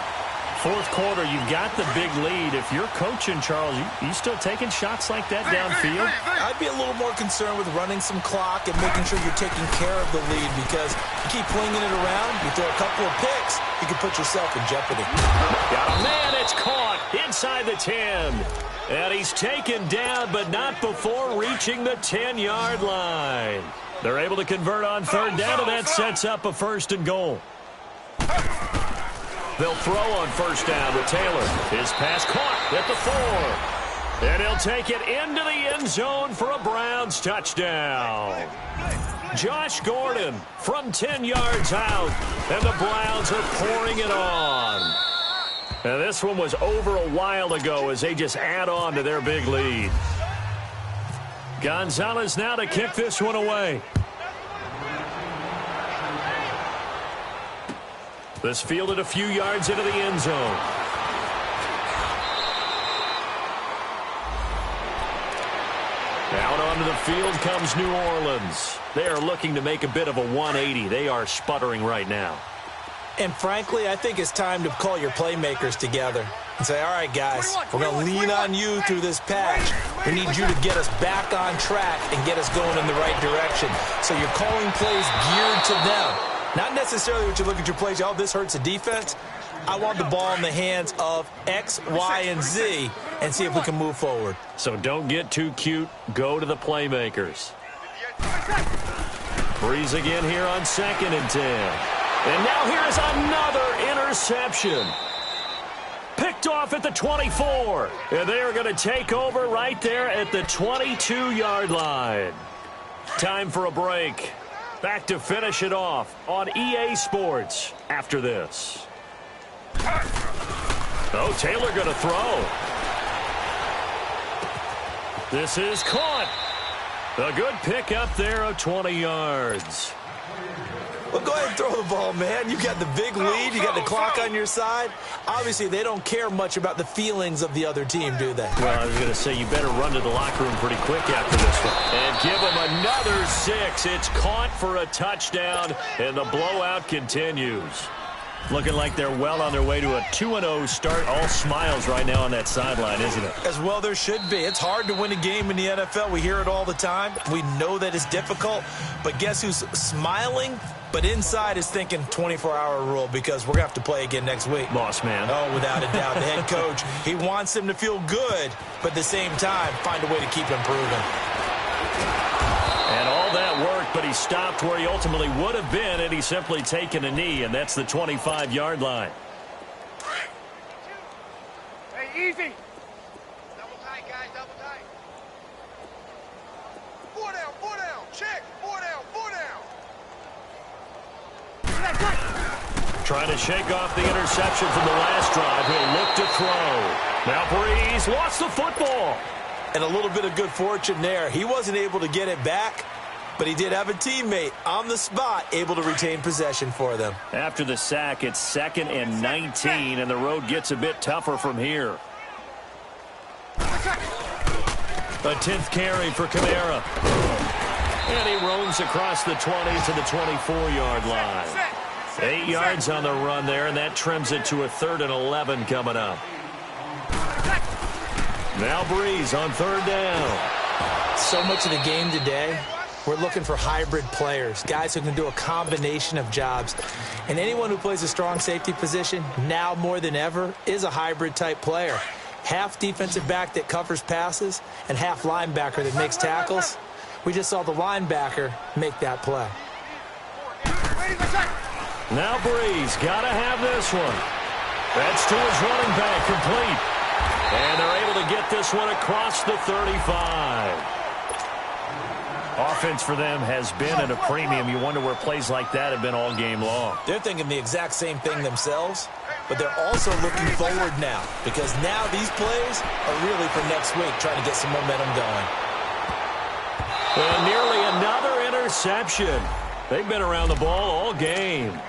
4th quarter, you've got the big lead. If you're coaching, Charles, you still taking shots like that downfield? I'd be a little more concerned with running some clock and making sure you're taking care of the lead, because you keep flinging it around, you throw a couple of picks, you can put yourself in jeopardy. Got a man, it's caught inside the 10. And he's taken down, but not before reaching the 10-yard line. They're able to convert on 3rd down, and that sets up a 1st and goal. They'll throw on 1st down with Taylor. His pass caught at the 4. And he'll take it into the end zone for a Browns touchdown. Josh Gordon from 10 yards out, and the Browns are pouring it on. And this one was over a while ago as they just add on to their big lead. Gonzalez now to kick this one away. This fielded a few yards into the end zone. Out onto the field comes New Orleans. They are looking to make a bit of a 180. They are sputtering right now. And frankly, I think it's time to call your playmakers together and say, all right, guys, we're going to lean on you through this patch. We need you to get us back on track and get us going in the right direction. So you're calling plays geared to them. Not necessarily what you look at your plays, oh, this hurts the defense. I want the ball in the hands of X, Y, and Z and see if we can move forward. So don't get too cute. Go to the playmakers. Breeze again here on 2nd and 10. And now here's another interception. Picked off at the 24. And they are going to take over right there at the 22-yard line. Time for a break. Back to finish it off on EA Sports after this. Oh, Taylor going to throw. This is caught. A good pick up there of 20 yards. Well, go ahead and throw the ball, man. You got the big lead. You got the clock on your side. Obviously, they don't care much about the feelings of the other team, do they? Well, I was going to say you better run to the locker room pretty quick after this one. And give them another 6. It's caught for a touchdown, and the blowout continues. Looking like they're well on their way to a 2-0 start. All smiles right now on that sideline, isn't it? As well there should be. It's hard to win a game in the NFL. We hear it all the time. We know that it's difficult. But guess who's smiling? But inside is thinking 24-hour rule, because we're going to have to play again next week. Boss man. Oh, without a doubt. The head coach, he wants them to feel good, but at the same time, find a way to keep improving. And all that worked, but he stopped where he ultimately would have been, and he's simply taken a knee, and that's the 25-yard line. Hey, easy. Double tight, guys, double tight. 4 down, check. 4 down, 4 down. Trying to shake off the interception from the last drive. He'll look to throw. Now Breeze lost the football. And a little bit of good fortune there. He wasn't able to get it back, but he did have a teammate on the spot able to retain possession for them. After the sack, it's 2nd and 19, and the road gets a bit tougher from here. A 10th carry for Kamara. And he roams across the 20 to the 24-yard line. 8 yards on the run there, and that trims it to a 3rd and 11 coming up. Now Breeze on 3rd down. So much of the game today, we're looking for hybrid players, guys who can do a combination of jobs. And anyone who plays a strong safety position, now more than ever, is a hybrid-type player. Half defensive back that covers passes and half linebacker that makes tackles. We just saw the linebacker make that play. Now Breeze, got to have this one. That's to his running back, complete. And they're able to get this one across the 35. Offense for them has been at a premium. You wonder where plays like that have been all game long. They're thinking the exact same thing themselves, but they're also looking forward now because now these plays are really for next week, trying to get some momentum going. And nearly another interception. They've been around the ball all game.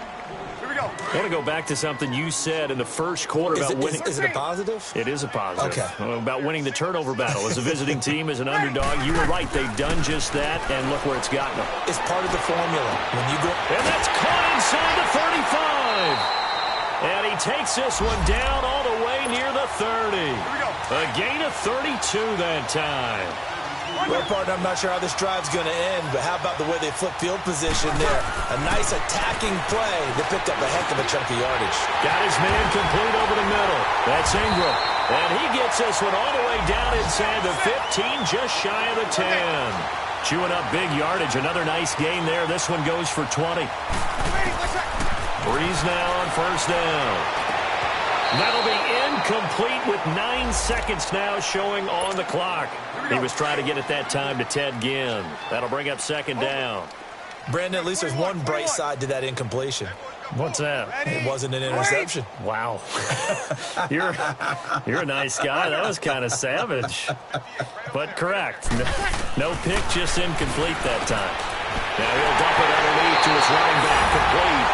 I want to go back to something you said in the first quarter about winning. Is it a positive? It is a positive. Okay. About winning the turnover battle. As a visiting team, as an underdog, you were right. They've done just that, and look where it's gotten them. It's part of the formula. When you go, and that's caught inside the 35. And he takes this one down all the way near the 30. A gain of 32 that time. Well, partner, I'm not sure how this drive's going to end, but how about the way they flip field position there? A nice attacking play that picked up a heck of a chunk of yardage. Got his man complete over the middle. That's Ingram. And he gets this one all the way down inside the 15, just shy of the 10. Chewing up big yardage. Another nice gain there. This one goes for 20. Breeze now on 1st down. That'll be incomplete with 9 seconds now showing on the clock. He was trying to get at that time to Ted Ginn. That'll bring up 2nd down. Brandon, at least there's one bright side to that incompletion. What's that? It wasn't an interception. Wow. You're a nice guy. That was kind of savage. But correct. No pick, just incomplete that time. Now he'll dump it underneath to his running back, complete.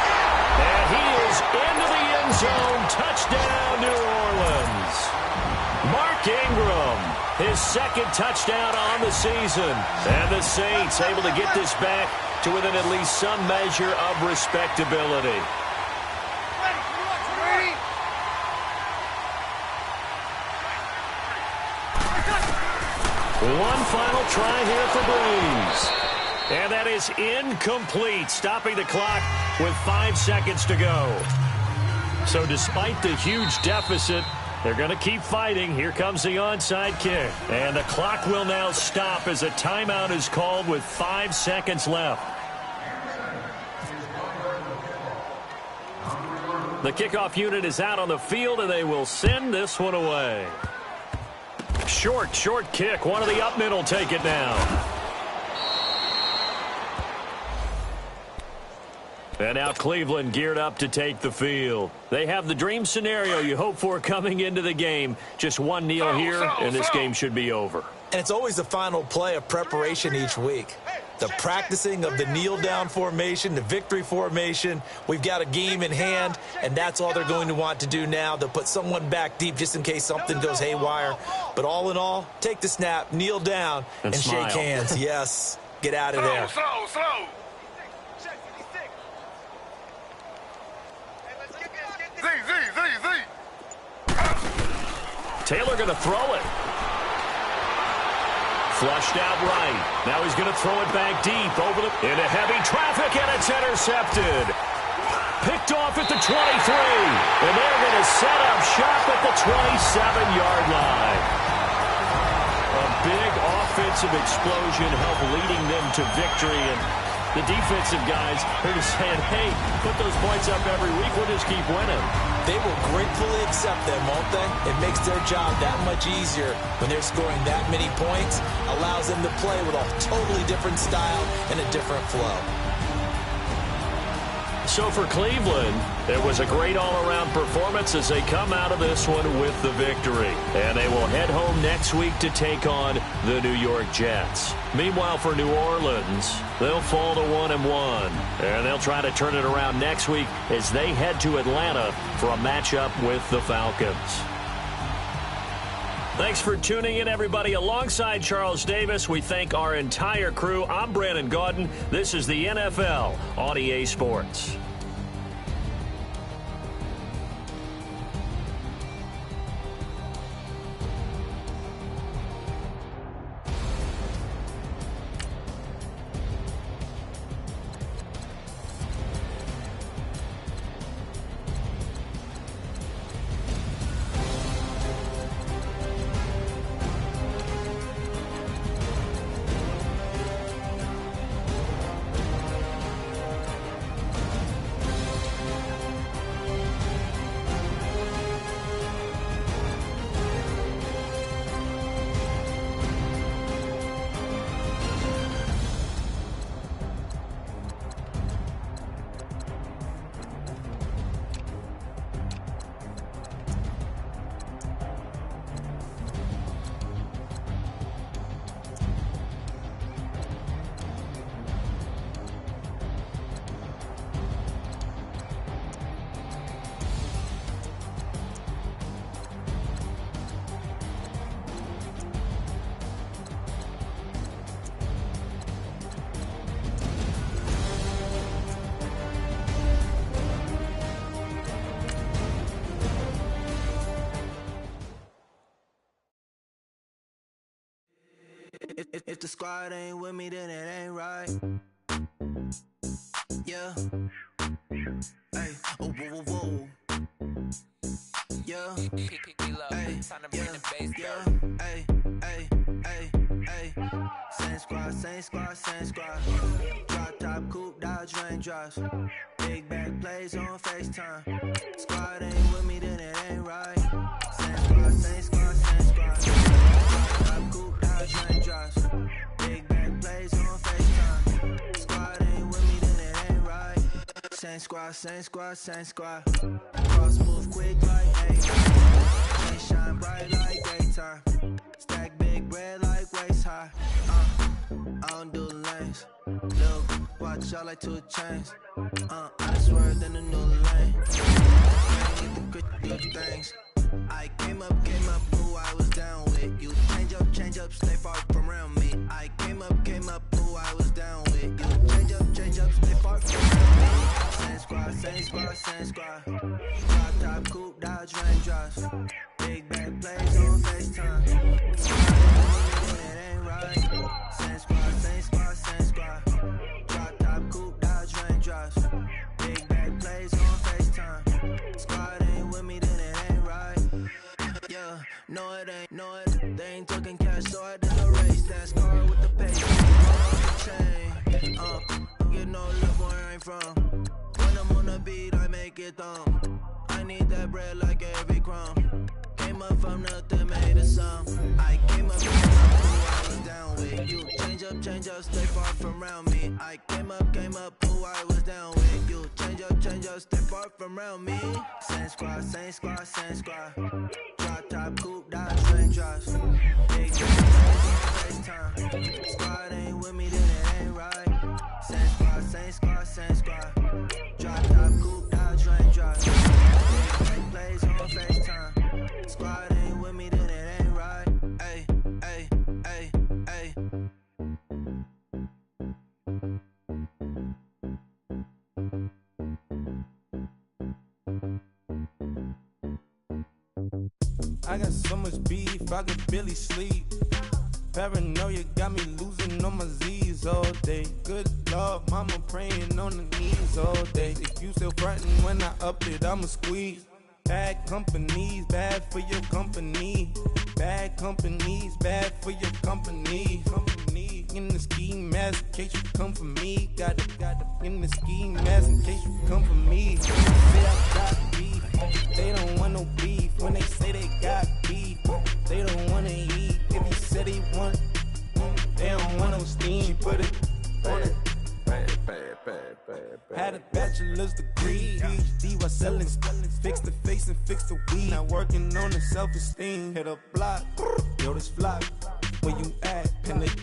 And he is into the end zone. Touchdown, New Orleans. Mark Ingram, his 2nd touchdown on the season. And the Saints able to get this back to within at least some measure of respectability. One final try here for Breeze. And that is incomplete, stopping the clock with 5 seconds to go. So despite the huge deficit, they're going to keep fighting. Here comes the onside kick. And the clock will now stop as a timeout is called with 5 seconds left. The kickoff unit is out on the field, and they will send this one away. Short kick. One of the up men will take it now. And now Cleveland geared up to take the field. They have the dream scenario you hope for coming into the game. Just one kneel here, and this game should be over. And it's always the final play of preparation each week. The practicing of the kneel-down formation, the victory formation. We've got a game in hand, and that's all they're going to want to do now. They'll put someone back deep just in case something goes haywire. But all in all, take the snap, kneel down, and shake hands. Yes, get out of there. Slow. Z. Taylor going to throw it. Flushed out right. Now he's going to throw it back deep into heavy traffic, and it's intercepted. Picked off at the 23. And they're going to set up shop at the 27-yard line. A big offensive explosion helped leading them to victory. And the defensive guys are just saying, hey, put those points up every week. We'll just keep winning. They will gratefully accept them, won't they? It makes their job that much easier when they're scoring that many points. Allows them to play with a totally different style and a different flow. So for Cleveland, it was a great all-around performance as they come out of this one with the victory. And they will head home next week to take on the New York Jets. Meanwhile, for New Orleans, they'll fall to 1-1. And they'll try to turn it around next week as they head to Atlanta for a matchup with the Falcons. Thanks for tuning in, everybody. Alongside Charles Davis, we thank our entire crew. I'm Brandon Gaudin. This is the NFL on EA Sports. If the squad ain't with me, then it ain't right. Yeah. Hey. Oh, whoa, whoa, whoa. Yeah. Hey. Yeah. Hey. Hey. Hey. Hey. Same squad, same squad, same squad. Drop top, coupe, Dodge raindrops. Big back plays on FaceTime. Squad ain't with me, then it ain't right. Same squad, same squad, same squad. Drop top, coupe, Dodge raindrops. Big back plays on FaceTime. Squad ain't with me, then it ain't right. Same squad, same squad, same squad. Cross move quick like A. Ain't shine bright like daytime. Stack big bread like waist high. I don't do lanes. Look, watch out like 2 chains. I swerved in a new lane. Get the good things. I came up, who I was down with. You change up, stay far from around me. I came up, who I was down with. You change up, stay far from around me. Same squad, same squad, same squad. Drop top, coupe, Dodge raindrops. Big back plays on FaceTime. It ain't right. Same squad, same squad, same squad. Drop top, coupe, Dodge raindrops. Big back plays on FaceTime. Squad ain't with me, then it ain't right. Yeah, no it ain't, no it. They ain't talking cash, so I did the race. That's car with the pace. Chain. Get no love where I ain't from. When I'm on the beat, I make it thumb. I need that bread like every crumb. Came up from nothing, made a sum. I came up, who I was down with. You change up, stay far from around me. I came up, who I was down with. You change up, stay far from around me. Same squad, same squad, same squad. Drop top, coupe, Dodge raindrops. Big FaceTime. Squad ain't with me, then it ain't right. Same squad, same squad, same squad. Drop top, coupe, Dodge raindrops. Big plays on FaceTime. Squad ain't with me, then it ain't right. Ay, ay, ay, ay. I got so much beef, I could barely sleep. Paranoia got me losing on my Z's all day. Good Lord, mama praying on the knees all day. If you still frontin' when I up it, I'ma squeeze. Bad companies, bad for your company. Bad companies, bad for your company. Company in the ski mask in case you come for me. Got it in the ski mask in case you come for me. Say I got beef, they don't want no beef. When they say they got beef, they don't wanna eat. If he said he want, they don't want no steam. She put it on it. Had a bachelor's degree, PhD while selling. Fix the face and fix the weed. Now working on the self-esteem. Hit a block, yo this flock. Where you at? Pin it.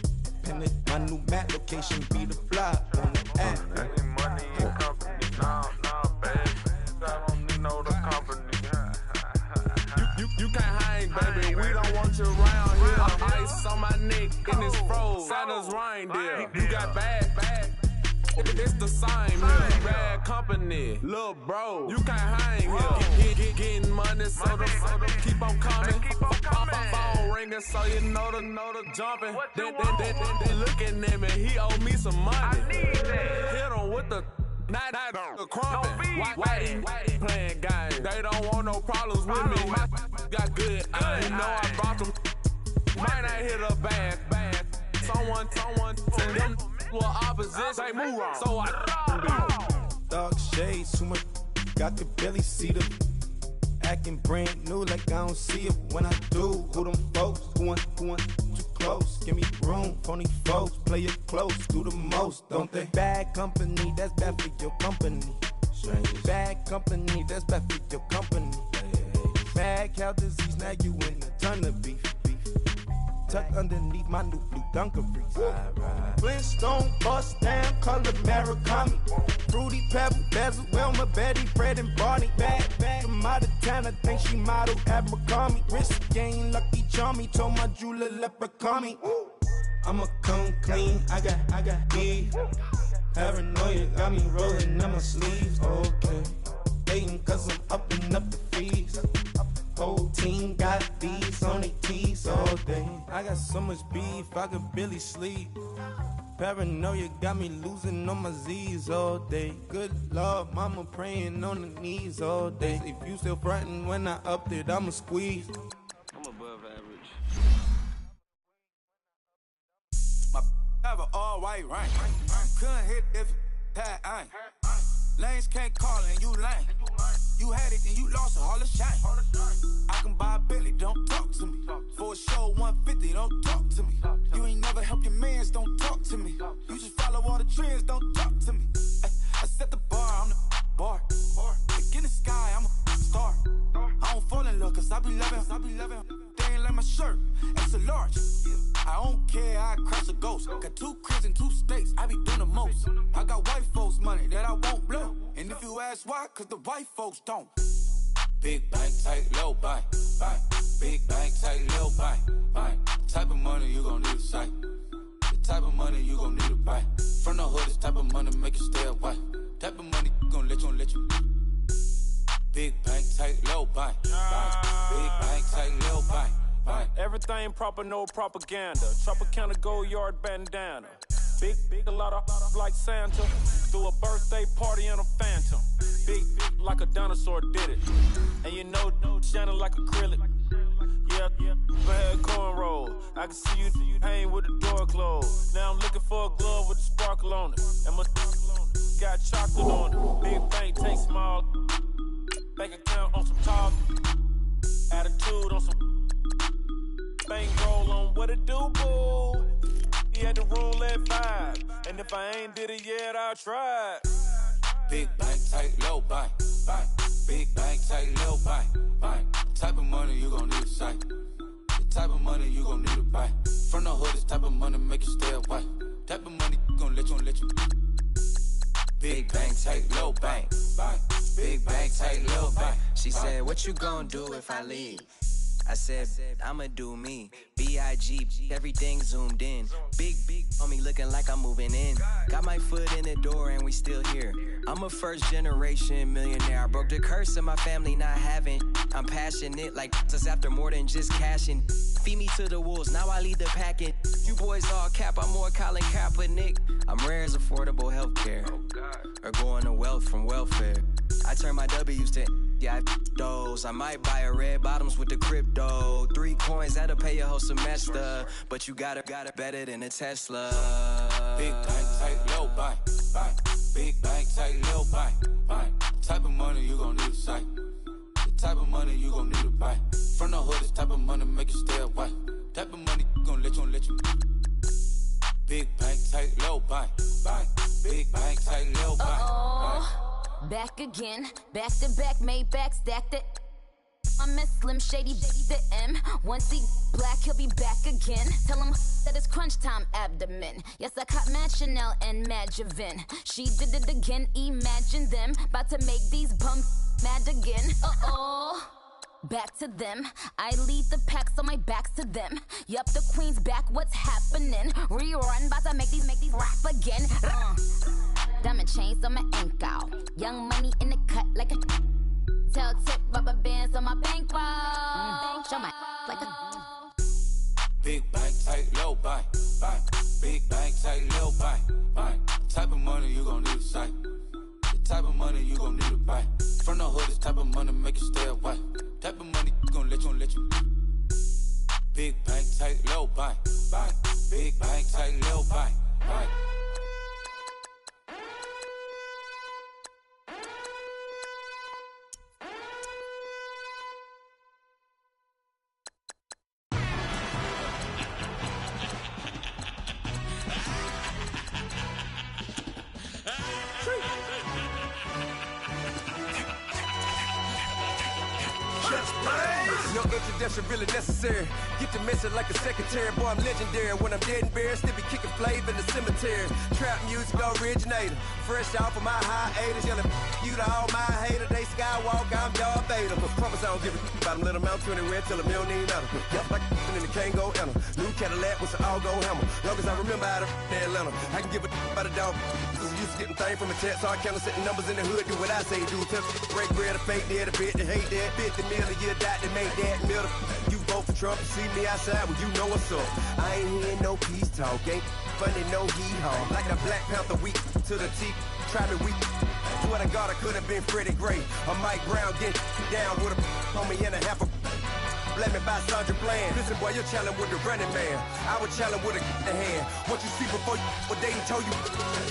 My new mat location be the block on the app. Any money in company, nah, baby. I don't need no the company. You can't hang, baby. We don't want much around here. Ice on my neck in this froze. Santa's reindeer. You got bad. It's the same here. Bad company, little bro. You can't hang here. Getting money, so the keep on coming. Phone ringing, so you know the jumping. They looking at me. He owe me some money. Hit him with the. Not the crumping. Whitey playing games. They don't want no problems with me. My got good. You know I brought them. Might not hit a bad. Someone, and them were opposition. Say move on. So I Dark shades, too much. Got the belly see them. Acting brand new like I don't see it when I do. Who them folks? Who want too close? Give me room, phony folks. Play it close, do the most, don't they? Bad company, that's bad for your company. Bad company, that's bad for your company. Bad cow disease, now you in a ton of beef. Tuck underneath my new blue dungarees. Flintstone, bust down, color Murakami. Fruity Pebble, Bezel, Wilma, Betty, Fred, and Barney. Bad, from out of town, I think she modeled at McCarmy. Wrist game, Lucky Charmy, told my jeweler, leprechaun me. I'ma come clean, I got E. Paranoia got me rolling on my sleeves, okay. Hating cause I'm upping up the fees. Whole team got these on their tees all day. I got so much beef, I could barely sleep. Paranoia got me losing on my Z's all day. Good Lord, mama praying on the knees all day. If you still frontin' when I upped it, I'ma squeeze. I'm above average. My have an all white rank. Couldn't hit if that ain't. Lanes can't call and you lame. You had it and you lost it, all the shame. I can buy a Billy, don't talk to me. For a show 150, don't talk to me. You ain't never help your mans, don't talk to me. You just follow all the trends, don't talk to me. I set the bar, I'm the bar. Like in the sky, I'm a star. I don't fall in love cause I be loving. They ain't like my shirt, it's a large. I don't care, I crash a ghost. Got 2 cribs in 2 states, I be doing the most. I got white folks money that I won't blow. And if you ask why, cause the white folks don't. Big bank, tight, low bank. Big bank, tight, low bank. Type of money you gon' need a sight. The type of money you gon' need to buy. From the hood, this type of money make you stay away. Type of money gon' let you. Big bank, tight, low bank. Big bank, tight, low bank. Everything proper, no propaganda. Tropicana gold yard bandana. Big, a lot of like Santa. Threw a birthday party in a phantom. Big like a dinosaur did it. And you know, shining like acrylic. Yeah, bad cornrow. I can see you hang with the door closed. Now I'm looking for a glove with a sparkle on it. And my got chocolate on it. Big bank, take small. Bank account on some talk. Attitude on some. Bankroll on what it do, boo. He had the roulette vibe. And if I ain't did it yet, I'll try. Big bank, tight, low bank. Big bank, tight, low bank. Type of money you gon' need a sight. The type of money you gon' need to buy. From the hood, this type of money make you stay away. Type of money gon' let you. Big bank, tight, low bank. Big bank, tight, low bank. She said, what you gon' do if I leave? I said, I'ma do me. B.I.G. Everything zoomed in. Big on me looking like I'm moving in. Got my foot in the door and we still here. I'm a first generation millionaire. I broke the curse of my family not having. I'm passionate like us after more than just cashing. Feed me to the wolves, now I lead the packing. You boys all cap, I'm more Colin Kaepernick. I'm rare as affordable healthcare. Or going to wealth from welfare. I turn my W's to those. I might buy a red bottoms with the crypto. 3 coins, that'll pay your whole semester. But you got it better than a Tesla. Big bank, tight, low bank. Big bank, tight, low bank. Type of money you gon' need a sight. The type of money you gon' need to buy. From the hood, this type of money make you stay away. Type of money gon' let you. Big bank, tight, low bank. Big bank, tight, low bank. Back again, back to back, made back, stacked it. I'm a Slim Shady, the M. Once he black, he'll be back again. Tell him that it's crunch time abdomen. Yes, I caught Mad Chanel and Mad Javin. She did it again, imagine them. About to make these bumps mad again. back to them. I lead the pack, so my back's to them. Yup, the queen's back, what's happening? Rerun, bout to make these rap again. Diamond chains on my ankle. Young money in the cut like a tell tip, rubber bands on my bankroll. Show my like a big bank, tight, low buy. Big bank, tight, low buy. Type of money you gon' need to sight. The type of money you gon' need to buy. From the hood, this type of money make you stay away. Type of money gon' let you. Big bank, tight, low buy. Big bank, tight, low buy. No introduction really necessary. Get the message like a secretary. Boy, I'm legendary. When I'm dead and buried, still be kicking flavor in the cemetery. Trap music originator. Fresh off of my hiatus. Yelling you to all my haters. They skywalk, I'm Darth Vader. Promise I don't give a about them. Let them out 20 red. Tell them you don't need nothing. Yup, like and the can't go enter. New Cadillac with some all-go hammer. Long as I remember out of Atlanta. I can give a about a dog. Cause I'm used to getting things from a text. So I count setting numbers in the hood. Do what I say do. Break bread or fake dead. A bit to hate that. 50 million a year died to make that middle. You vote for Trump and see me outside, well, you know what's up. I ain't hearing no peace talk, ain't funny, no hee-haw. Like the Black Panther weak to the teeth, try me weak. Swear to God, I could have been Freddie Gray or Mike Brown getting down with a on me and a half a let me buy Sandra Bland. Listen, boy, you're challenging with the running man. I was challenging with a hand. What you see before you, what they told you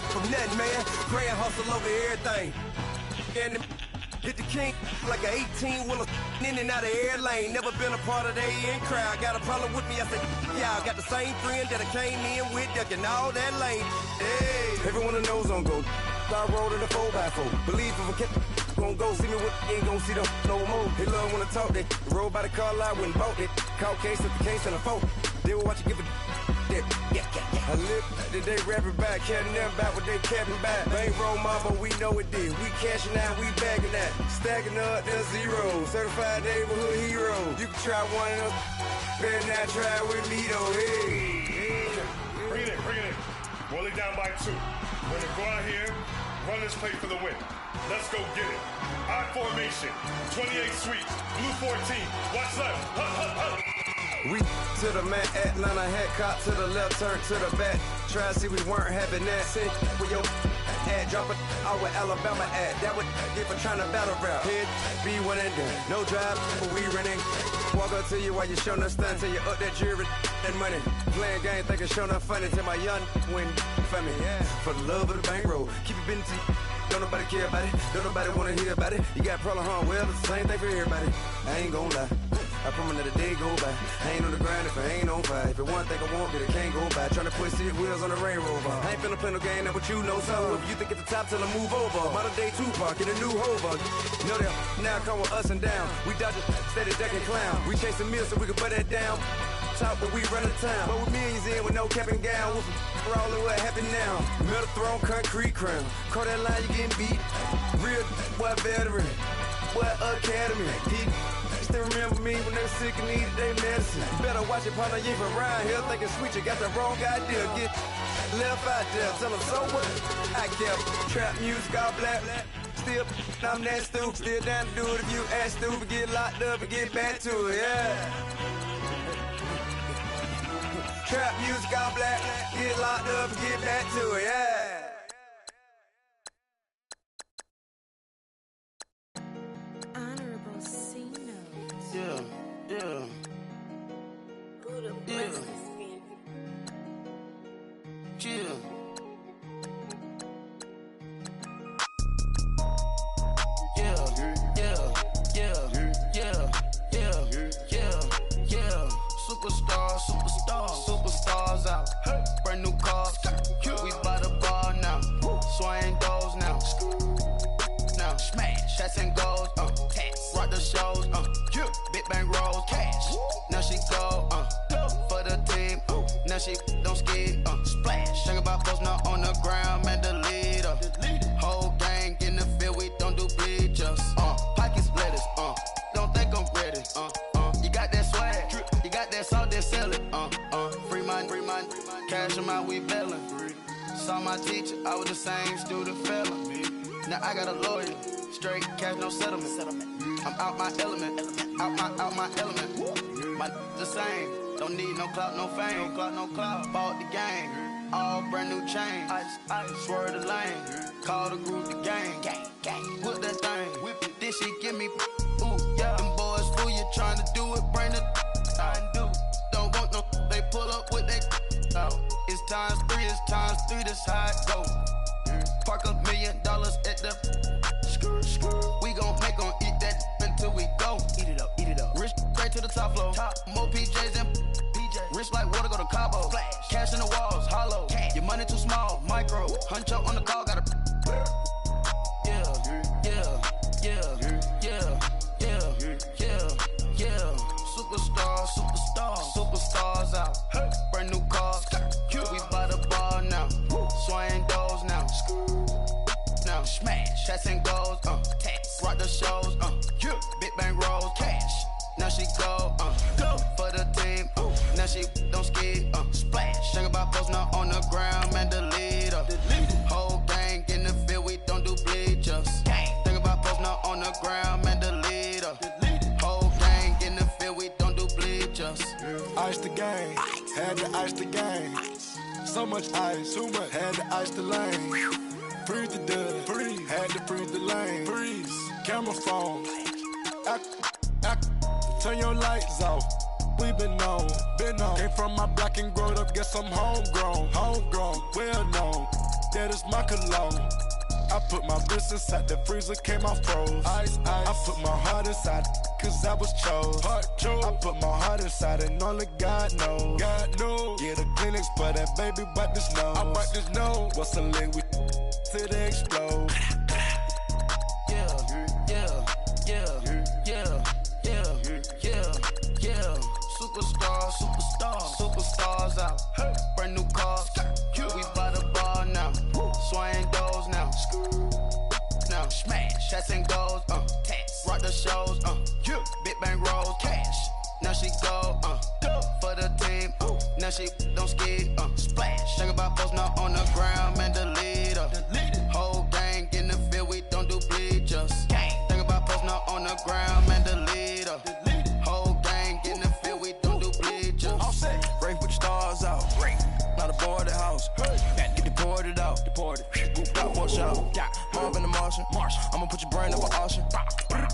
from nothing, man. Grand hustle over everything. And hit the king like an 18-wheeler in and out of air lane. Never been a part of the in crowd. Got a problem with me, I said, y'all got the same friend that I came in with, ducking all that lane. Hey, everyone knows on go. I rolled in a 4x4. Believe if I kept gon' go see me with ain't gon' see them no more. They love when I talk, they roll by the car lot, went and bought it. Caught case at the case and a phone. They will watch you give a that. I live that they rapping back, carrying them back what they capping back. Bankroll mama, we know it did. We cashing out, we bagging that. Stacking up, there's zero. Certified neighborhood hero. You can try one of them, better not try with me though. Hey. Bring it in. Roll it down by 2. We're gonna go out here, run this play for the win. Let's go get it. I formation, 28 sweep, blue 14. Watch left. We to the man, Atlanta hat cop to the left, turn to the back. Try to see we weren't having that. Send with your ad, drop it out with Alabama ad. That would get for trying to battle rap. Head, be one and done. No drive, but we running. Walk up to you while you showing us stunts. Till you up that jewelry and money. Playing game, thinking showing up funny. Till my young win for me. Yeah. For the love of the bankroll. Keep it busy. Don't nobody care about it. Don't nobody wanna hear about it. You got problem, huh? Well, it's the same thing for everybody. I ain't gon' lie. I promise that a day go by. I ain't on the grind if I ain't on fire. If it one thing I want, then it can't go by. Tryna put seat wheels on the Range Rover. I ain't finna play no game, that what you know. So if you think at the top till I move over. Modern day Tupac in a new hover. Know that now come with us and down. We dodge it, steady ducking clown. We chasing meals so we can put that down. Top, but we run the town. But with millions in with no cap and gown. We're all in what happened now. Metal throne, concrete crown. Call that line, you getting beat. Real, what veteran. What academy. He still remember me when they were sick and needed their medicine. Better watch it, partner, you ain't around here thinking sweet. You got the wrong idea. Get left out there. Tell them so what? I kept trap music all black. Still, I'm that stupid. Still down to do it if you act stupid. Get locked up and get back to it, yeah. Trap music all black. Get locked up and get back to it, yeah. Yeah. Superstars out. Brand new cars. We buy saw my teacher, I was the same student fella. Now I got a lawyer, straight cash, no settlement. I'm out my element, out my element. My the same, don't need no clout, no fame. No clout. Bought the game, all brand new chain. I swerve the lane, call the group the gang. Whip that thing, whip it, then she give me. Ooh, yeah. Them boys fool you trying to do it, bring the don't want no, they pull up with that. It's times three, this how it go. Park $1 million at the we gon' make 'em eat that until we go. Eat it up. Rich straight to the top floor. More PJs and PJs. Rich like water, go to Cabo. Flash. Cash in the walls, hollow. Cash. Your money too small, micro. Huncho on the call, gotta. Yeah. Superstars out. Brand new cars. We by the bar now. Swaying doors now. Now smash. Shots and goals. Tax. Rock the shows. Big bang rolls. Cash. Now she go. Go for the team. Now she don't ski. Splash. Think about post now on the ground. Man, the leader. Whole gang in the field. We don't do bleachers. Think about post now on the ground. Man, the leader. Whole gang in the field. We don't do bleachers. Ice the game. Had to ice the game. So much ice. Too much. Had to ice the lane. Freeze the dud. Freeze. Had to freeze the lane. Freeze. Camera phone. Turn your lights off. We been on. Came from my block and growed up. Guess I'm homegrown. Well known. That is my cologne. I put my wrist inside the freezer, came off froze. Ice. I put my heart inside, cause I was chose. I put my heart inside and only God knows. Yeah, the clinics, but that baby wipe this nose. I wipe this nose. What's a link with till they explode? Superstars out. Brand new cars. We by the bar now. Swaying doors now. Now smash. Shots and goals. Tax. Rock the shows. Big bang rolls. Cash. Now she go. For the team. Now she don't ski. Splash. Think about post now on the ground. Man, the leader. Whole gang in the field. We don't do bleachers. Think about post now on the ground. Man, the leader. Whole gang in the field. We don't do bleachers. All set. Break with the stars out. Not a boarded house. Get deported out. Got one shot. Marvin the Martian. I'ma put your brain up an auction.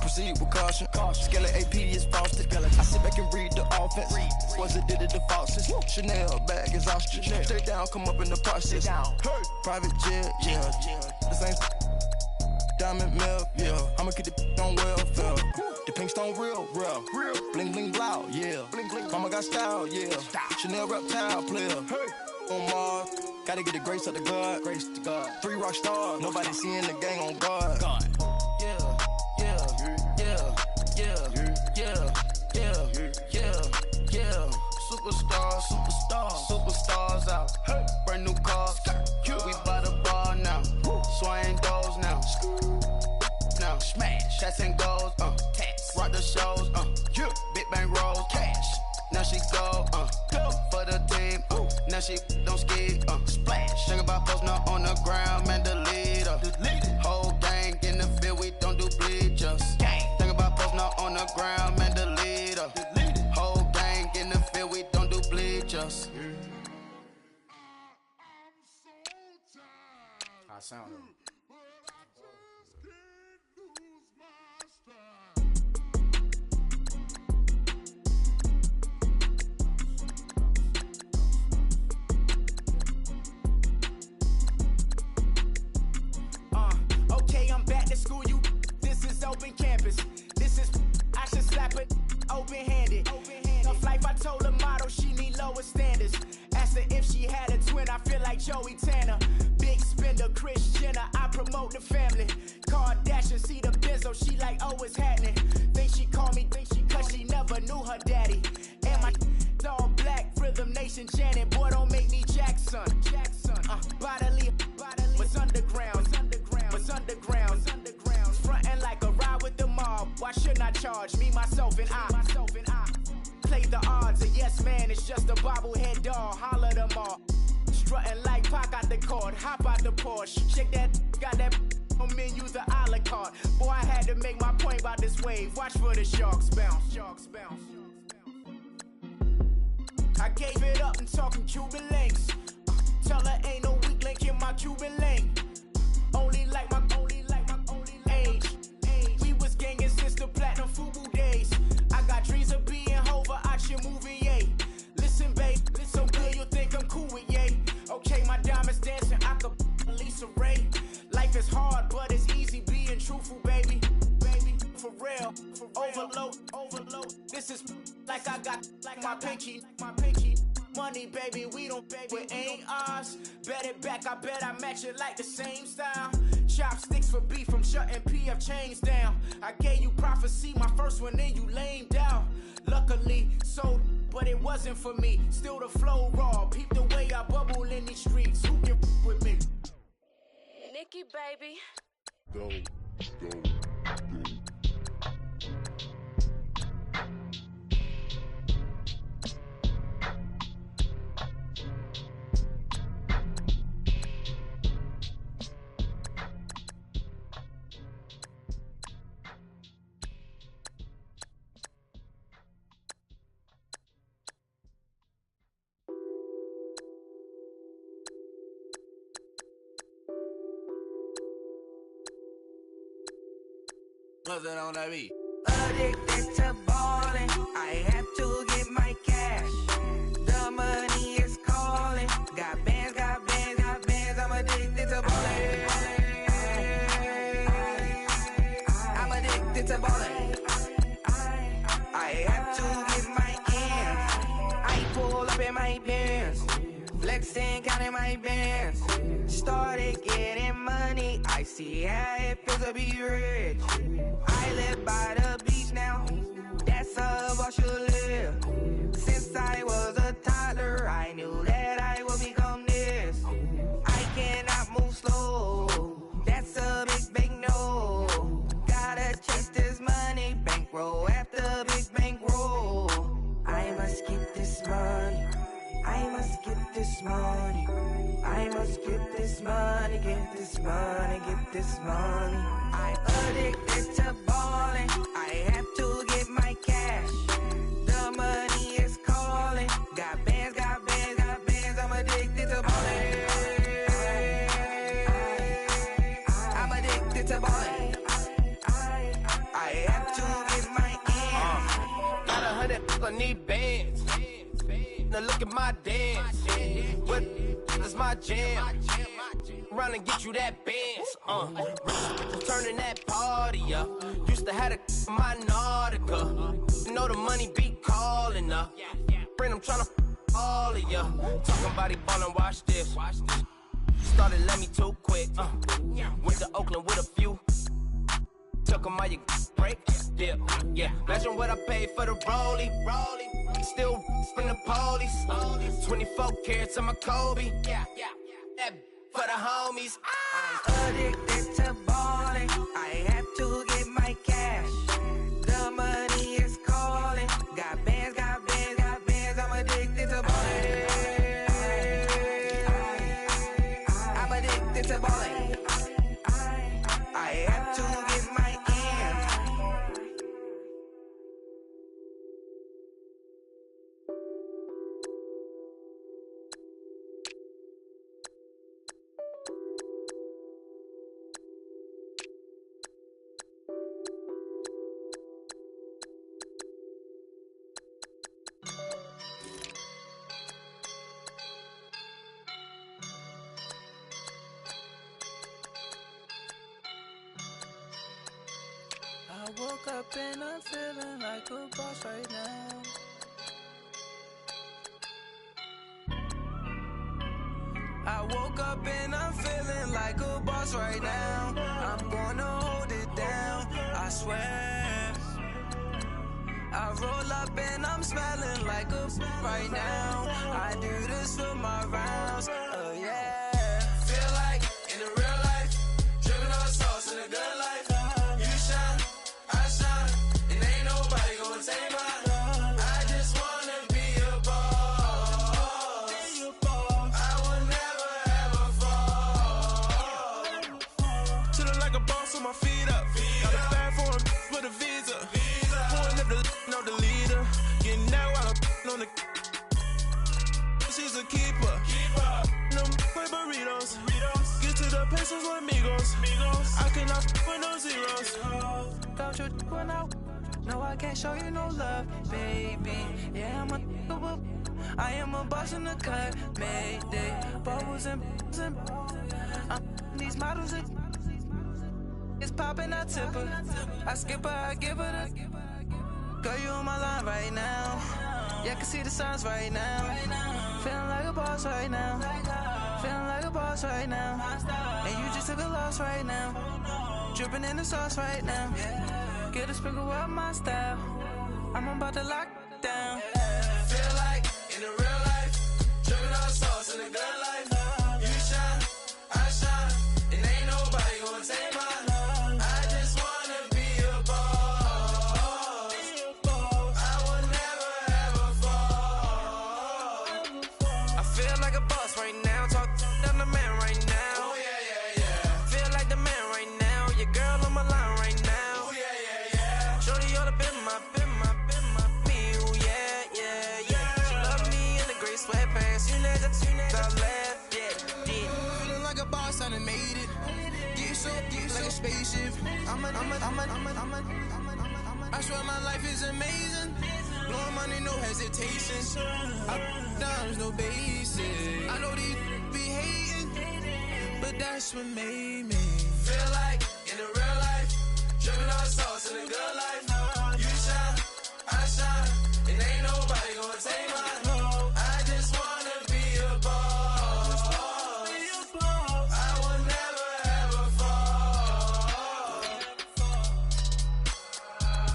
Proceed with caution. Skeleton AP is frosted. I sit back and read the offense. Was it did it the falsest? Chanel bag is ostrich. Stay down, come up in the process. Private jet, yeah. The same diamond milk, yeah. I'ma keep the on welfare. The pink stone real. Bling bling blow, yeah. Mama got style, yeah. Chanel reptile player. On Mars, gotta get the grace of the God. 3 rock stars, nobody seeing the gang on guard. Superstars out. Brand new cars. We by the bar now. Swaying doors now. Now smash. Shots and goals. Tax. Rock the shows. Big bang rolls. Cash. Now she go. For the team. Now she don't ski. Splash. Think about post now on the ground. Man, the leader. Whole gang in the field. We don't do bleachers. Think about post now on the ground. Man, the leader. Whole gang in the field. We don't do bleachers. I sound it. Okay, I'm back to school, you. This is open campus. This is, I should slap it open-handed. Tough life, I told her motto, she need lower standards. Asked her if she had a twin, I feel like Joey Tanner. Big spender, Kris Jenner, I promote the family. Kardashian, see the Benzo, she like, oh, it's happening. Think she call me, cause she never knew her daddy. And my all black, Rhythm Nation chanting, boy, don't make me Jackson. Bodily, what's underground? Frontin' like a ride with the mob. Why shouldn't I charge me, myself, and I? Play the odds, a yes man, it's just a bobblehead doll. Holler them all. Strutting like Pac out the court, hop out the Porsche. Shake that, got that on menu, the a la carte. Boy, I had to make my point about this wave. Watch for the sharks bounce. Sharks bounce. I gave it up and talking Cuban links. Tell her ain't no weak link in my Cuban link. Only like my age. We was gangin' since the platinum FUBU days. I got dreams of being Hova out your movie, yay. Listen, babe, so good you'll think I'm cool with yay. Okay, my diamonds dancing, I could Lisa Ray. Life is hard, but it's easy being truthful, baby. Baby, for real. Overload. This is like I got like my pinky. Money, baby, we don't pay, it ain't ours. Bet it back, I bet I match it like the same style. Chopsticks for beef from shutting PF chains down. I gave you prophecy, my first one, then you lamed out. Luckily, sold, but it wasn't for me. Still the flow raw, peep the way I bubble in these streets. Who can with me? Nikki, baby. Go. What's it on that beat? Addicted to ballin', I have to get my cash. The money is calling. Got bands, I'm addicted to ballin'. I'm addicted to ballin'. I have to get my ends. I pull up in my pants, flexing, counting my bands. Started getting money, I see how it feels to be rich. I live by the beach now, that's how I should live. Since I was a toddler, I knew that I would become this. I cannot move slow, that's a big no. Gotta chase this money, bankroll after big bankroll. I must get this money, I must get this money. I must get this money, get this money, get this money. I'm addicted to ballin', I have to get my cash. The money is calling. Got bands, I'm addicted to ballin'. I'm addicted to ballin'. I have to get my ends. Got 100, I need bands. Now look at my dance. What is my jam? Run and get you that bands. Turning that party up. Used to have a my Nautica. You know the money be calling up. Friend, I'm tryna all of ya. Talking body ballin', watch this. Started let me too quick. Went to Oakland with a few. Took 'em all you break. Yeah. Imagine what I paid for the rollie. Still from the police. 24 carats on my Kobe. That for the homies. I'm addicted to ballin', I have to get my cash. The money is calling. Got bands, I'm addicted to ballin'. I'm addicted to ballin'. I have to get my ends. I woke up and I'm feeling like a boss right now. I woke up and I'm feeling like a boss right now. I'm gonna hold it down, I swear. I roll up and I'm smelling like a right now. I do this for my rounds, oh yeah. Feel like in the real life, dripping on sauce in a good life. You shine, I shine, and ain't nobody gonna take mine. I just wanna be a boss. I will never like a boss with my feet up. Got a bag for him with a visa. Pulling up the no the leader. Getting that while I'm on the. She's a keeper. No play burritos. Get to the pesos with amigos. I cannot with no zeros. Don't you run out? No, I can't show you no love, baby. Yeah, I am a boss in the cut. Mayday, bubbles and these models. It's popping, I tip her. I skip her, I give her the. Girl, you on my line right now. Yeah, I can see the signs right now. Feeling like a boss right now. Feeling like a boss right now. And you just took a loss right now. Dripping in the sauce right now. Get a sprinkle up my style. I'm about to lock down. Feel like in the real life, dripping all sauce in the good life. You shine, I shine, and ain't nobody gonna take mine. I just wanna be a boss. I will never ever fall. I feel like a boss right now. Talk to the man right now. Oh yeah. Feel like the man right now. Your girl on my line right now. Oh yeah. Shorty oughta been my me. Ooh yeah. She love me in the gray sweatpants. You never left. Yeah. Feeling like a boss, I done made it. Get so like a spaceship. I swear my life is amazing. Blowing money, no hesitation. Dollars, no basic. I know these be hating, but that's what made me feel like in the real life. Dripping all sauce in the good life. You shine, I shine, and ain't nobody gonna take mine. I just wanna be a boss. I will never ever fall.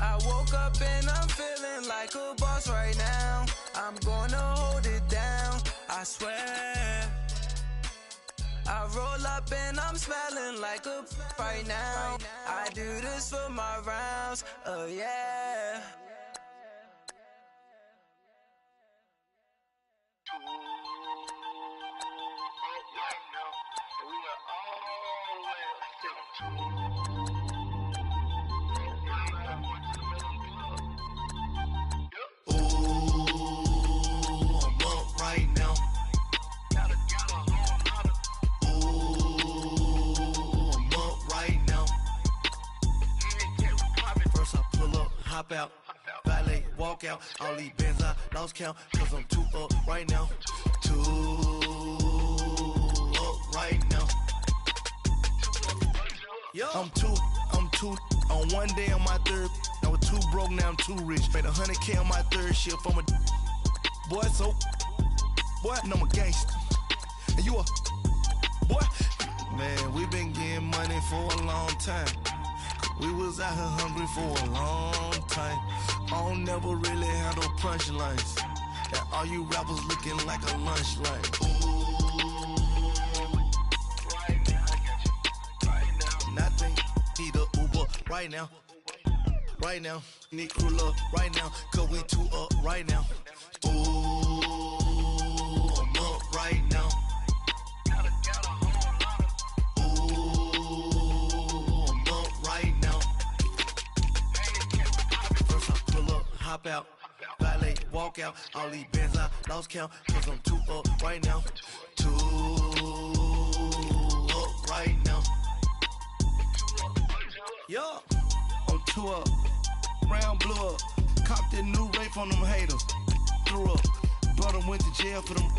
I woke up and I'm feeling like a boss right now. I'm gonna hold it down, I swear. I roll up and I'm smelling like a right now. I do this for my rounds, oh yeah. Hop out, valet, walk out. All these bands I lost count, cause I'm too up right now. Too up right now. I'm too on one day on my third. I was too broke, now I'm too rich. Made 100K on my third shift. I'm a boy, so boy, no, I'm a gangster. And you a boy. Man, we been getting money for a long time. We was out here hungry for a long time. I don't never really handle punchlines. And all you rappers looking like a lunch line. Nothing, need a Uber right now. Right now, need crew love right now. Cause we too up right now. Ooh, I'm up right now. Hop out, valet, walk out. All these bands I lost count, cause I'm too up right now. Too up right now. Yo, I'm too up. Round blew up. Copped that new rape on them haters. Threw up. Brother went to jail for them.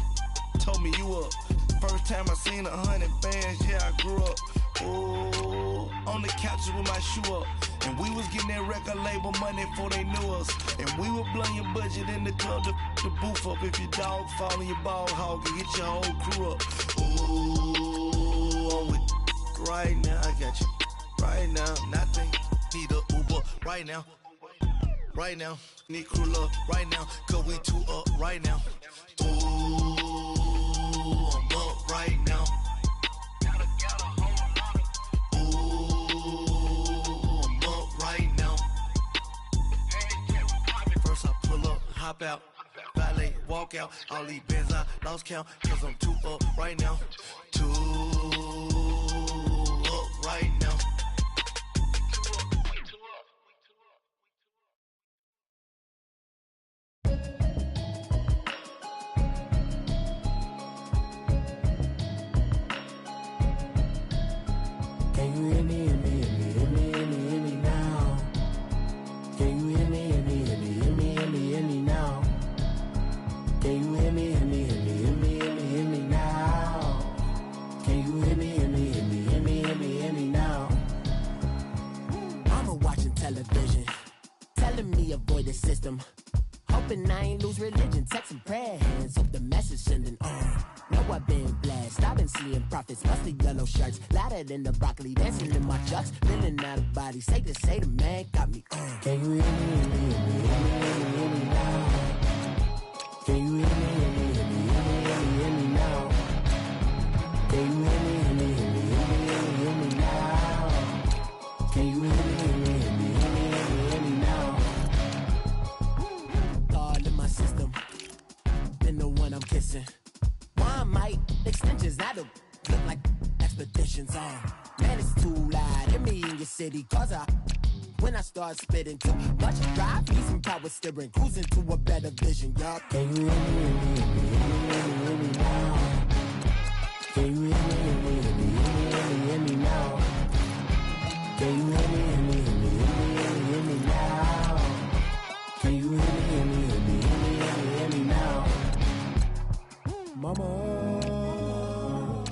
Told me you up. First time I seen 100 bands, yeah, I grew up. Oh, on the couches with my shoe up. And we was getting that record label money before they knew us. And we were blowing your budget in the club to the booth up. If your dog fall in your ball hog and get your whole crew up. Ooh, I'm with right now, I got you. Right now, nothing, need a Uber right now. Right now, need crew love right now. Cause we too up right now. Ooh, I'm up right now. Hop out, valet, walk out. All these bands I lost count, cause I'm too up right now. Too up right now. you hear me, hear me, hear me, hear me, hear me, hear me now? Can you hear me, hear me, hear me, hear me, hear me, hear me now? Can you hear me, hear me, hear me, hear me, hear me, hear me now? Can you hear me, hear me, hear me, hear me, hear me, hear me now? Mama watching television, telling me avoid the system. Hoping I ain't lose religion, texting prayer hands, hope the message sending on. Know I've been blessed, I've been seeing prophets, mostly yellow shirts, louder than the broccoli, dancing in my chucks, feeling out of body, say the man got me on. Can you hear me, hear me, hear me, hear me, hear me, hear me now? Can you hear me, hear me, hear me, hear me, hear me, hear me now? Can you hear me, hear me, hear me, hear me, hear me, hear me now? Can you hear me, hear me, hear me, hear me, hear me, hear me now? God in my system, been the one I'm kissing. One might extensions, I don't look like expeditions on. Man, it's too loud, hear me in your city, cause when I start spitting too much drive, need some power steering, cruising to a better vision, y'all. Can you hear me, hear me, hear me, hear me, hear me, hear me now? Can you hear me, hear me, hear me, hear me, hear me, hear me now? Can you hear me, hear me, hear me, hear me, hear me, hear me now? Can you hear me, hear me, hear me, hear me, hear me, hear me now? Mama,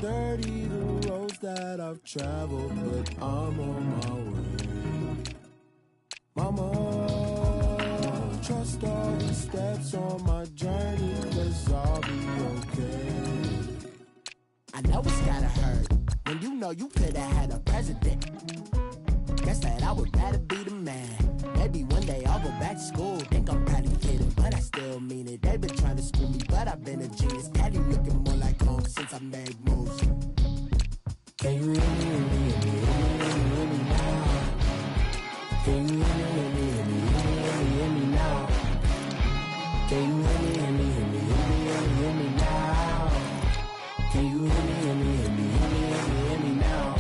dirty the roads that I've traveled, but I'm on my way. Mama, trust all the steps on my journey, 'cause I'll be okay. I know it's gotta hurt when you know you could've had a president. Guess that I would rather be the man. Maybe one day I'll go back to school. Think I'm probably kidding, but I still mean it. They've been trying to school me, but I've been a genius. Daddy looking more like home since I made moves. Can you hear me, hear me, hear me, hear me, hear me now? Can you hear me, hear me, hear me, hear me, hear me, hear me now? Can you hear me, hear me, hear me, hear me, hear me, hear me now? Can you hear me, hear me, hear me, hear me, hear me, hear me now?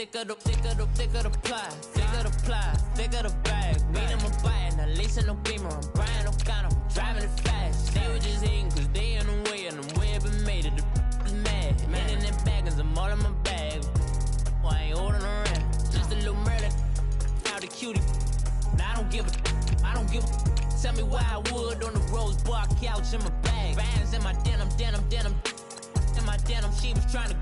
Thicker the pie, thicker the bag. Beat him a bite, now listen no beamer. I'm Brian O'Connor, I'm driving it fast. They were just hating cause they in the way, and the way I've been made it, the is mad. Man in them baggins, I'm all in my bag. Why I ain't holding around? Just a little murder, out the cutie. Now I don't give a. Tell me why I would on the rose bar couch in my bag. Bands in my denim. In my denim, she was trying to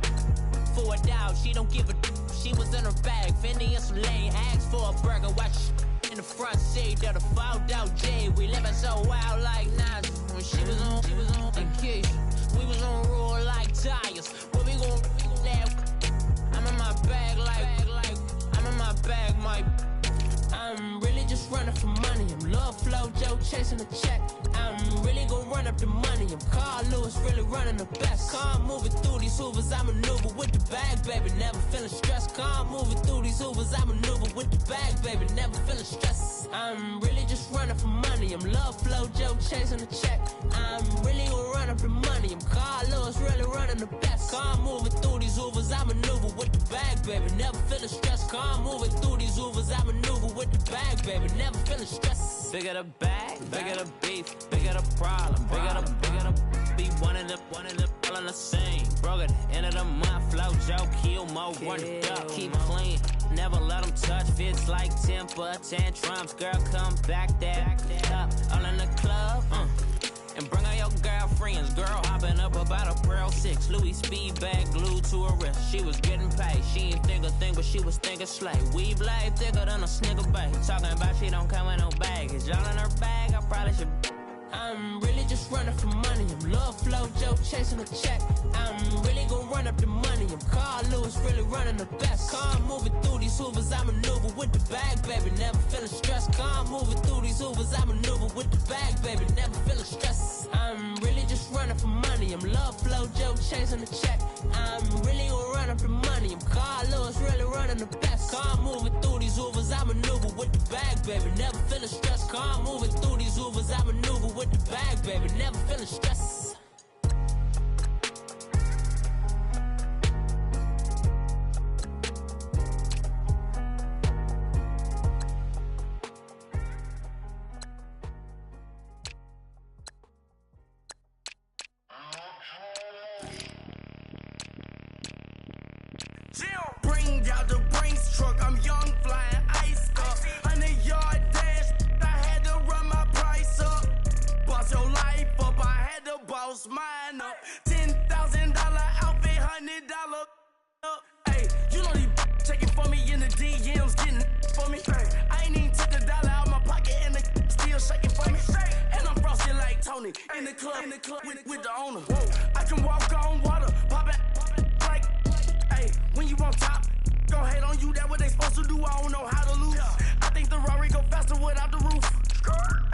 for it out. She don't give a. She was in her bag, Fendi and some lane hags for a burger. Watch in the front seat of the fouled out J. We living so wild like Nas. When she was on vacation, we was on roll like tires. But we gon' laugh. I'm in my bag like I'm in my bag, my. I'm really just running for money. I'm Love Flow Joe chasing a check. I'm really gon' run up the money. I'm Carl Lewis, really running the best. Calm moving through these hoovers, I maneuver with the bag, baby. Never feeling stressed. Calm moving through these hoovers, I maneuver with the bag, baby. Never feeling stressed. I'm really just running for money. I'm Love Flow Joe chasing a check. I'm really gon' run up the money. I'm Carl Lewis, really running the best. Calm moving through these hoovers, I maneuver with the bag, baby. Never feeling stressed. Calm moving through these hoovers, I maneuver with the bag, baby. Never feeling stressed. Bigger the bag, bigger the beef, bigger the problem, bigger the be one in the all in the same. Broke at the end of the month, flow Joe, kill mo, run it up, keep clean. Never let them touch, fits like temper tantrums. Girl, come back that up, all in the club, and bring all your girlfriends. Girl hopping up about a Pearl 6, Louis speed bag glued to her wrist. She was getting paid, she ain't think a thing, but she was thinking slay. We blade thicker than a snigger bag. Talking about she don't come with no baggage. All in her bag, I probably should I'm really just running for money. I'm love flow, Joe chasing a check. I'm really gonna run up the money. I'm Carl Lewis, really running the best. Car moving through these Hoovers, I maneuver with the bag, baby. Never feeling stressed. Car moving through these Hoovers, I maneuver with the bag, baby. Never feeling stressed. I'm really just running for money. I'm love flow, Joe chasing the check. I'm really gonna run up the money. I'm Carl Lewis, really running the best. Car moving through these Hoovers, I maneuver with the bag, baby. Never feeling stressed. Car moving through these Hoovers, I maneuver with the bag, baby. Never feeling stressed. Bring out the Brinks truck, I'm young, flying ice up. 100-yard dash, I had to run my price up. Boss your life up, I had to boss mine up. $10,000 outfit, $100 up. Hey, you know these checking for me in the DMs, getting for me. I ain't even took the dollar out my pocket and the still shaking for me. And I'm frosted like Tony in the club with the owner. I can walk on water, pop it like. Hey, when you on top, gon' hate on you, that what they supposed to do, I don't know how to lose. I think the Rari go faster without the roof.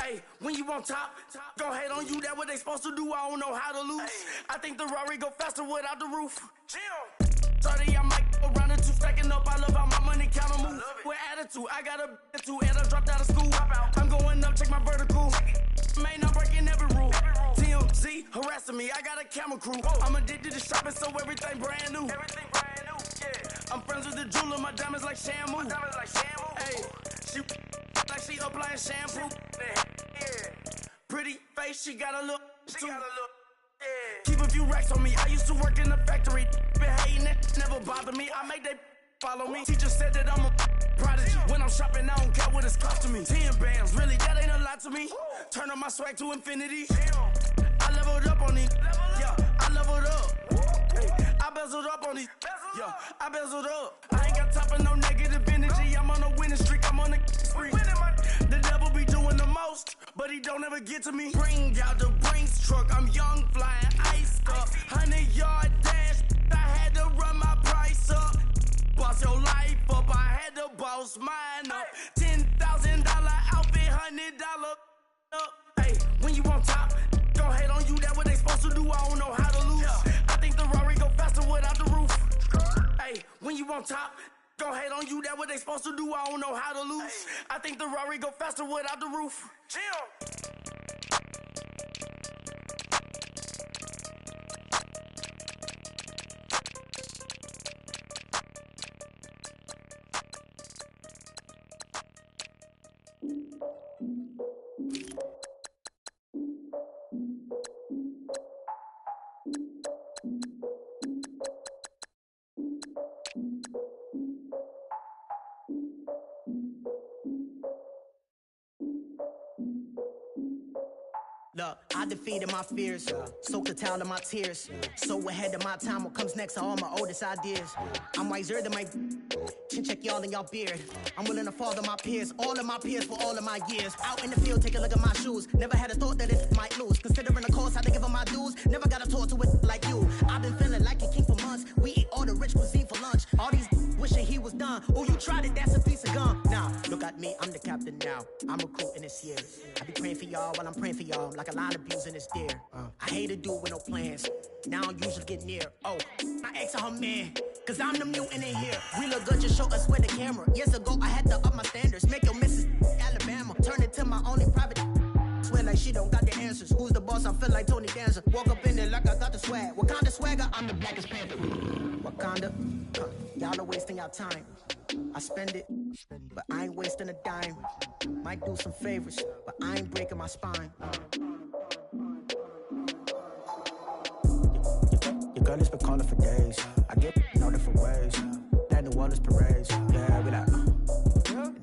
Hey, when you on top, gon' hate on you, that what they supposed to do, I don't know how to lose. I think the Rari go faster without the roof. 30, I might go around the two, stacking up, I love how my money counter move. With attitude, I got a attitude, and I dropped out of school. I'm going up, check my vertical. Man, I'm breaking every rule. TMZ harassing me, I got a camera crew. I'm addicted to shopping, so everything brand new. I'm friends with the jeweler, my diamonds like Shamu. Hey, she like she applying shampoo. Pretty face, she got a look. Keep a few racks on me. I used to work in the factory. Been hating it, never bother me. I make they follow me. Teacher said that I'm a prodigy. When I'm shopping, I don't care what it's costing me. 10 bands, really, that ain't a lot to me. Turn up my swag to infinity. I leveled up on these. Yeah, I leveled up. Hey, I bezeled up on these. Yeah, I bezeled up. I ain't got time for no negative energy. I'm on a winning streak. I'm on a spree. The devil be doing the most, but he don't ever get to me. Bring out the Brinks truck. I'm young, flying ice up. 100-yard dash. I had to run my price up. Boss your life up. I had to boss mine up. $10,000 outfit, $100 up. Hey, when you on top, gon' hate on you. That what they supposed to do. I don't know how to lose. I think the Rari go faster without the roof. Hey, when you on top, gon' hate on you. That what they supposed to do. I don't know how to lose. I think the Rari go faster without the roof. Look, I defeated my fears, soaked a towel in my tears. So ahead of my time, what comes next are all my oldest ideas. I'm wiser than my chin check y'all in y'all beard. I'm willing to father my peers, all of my peers for all of my years. Out in the field, take a look at my shoes. Never had a thought that it might lose. Considering the cost, I had to give them my dues. Never got a talk to it like you. I've been feeling like a king for months. We eat all the rich cuisine for lunch. All these wishing he was done. Oh, you tried it, that's a piece of gum. Nah, look at me, I'm the captain now. I'm recruiting this year. I be praying for y'all while I'm praying for y'all. Like a line of views in this deer. I hate to do it with no plans. Now I don't usually get near. Oh, I ex her man. Cause I'm the mutant in here. We look good, just show us where the camera. Years ago, I had to up my standards. Make your Mrs. Alabama. Turn it to my only private. Swear like she don't got the answers. Who's the boss? I feel like Tony Danza. Walk up in there like I got the swag. Wakanda swagger, I'm the blackest panther. Wakanda, y'all are wasting your time. I spend it, but I ain't wasting a dime. Might do some favors, but I ain't breaking my spine. Your girl has been calling for days. I get no different ways. That New Orleans parades. Yeah, we like,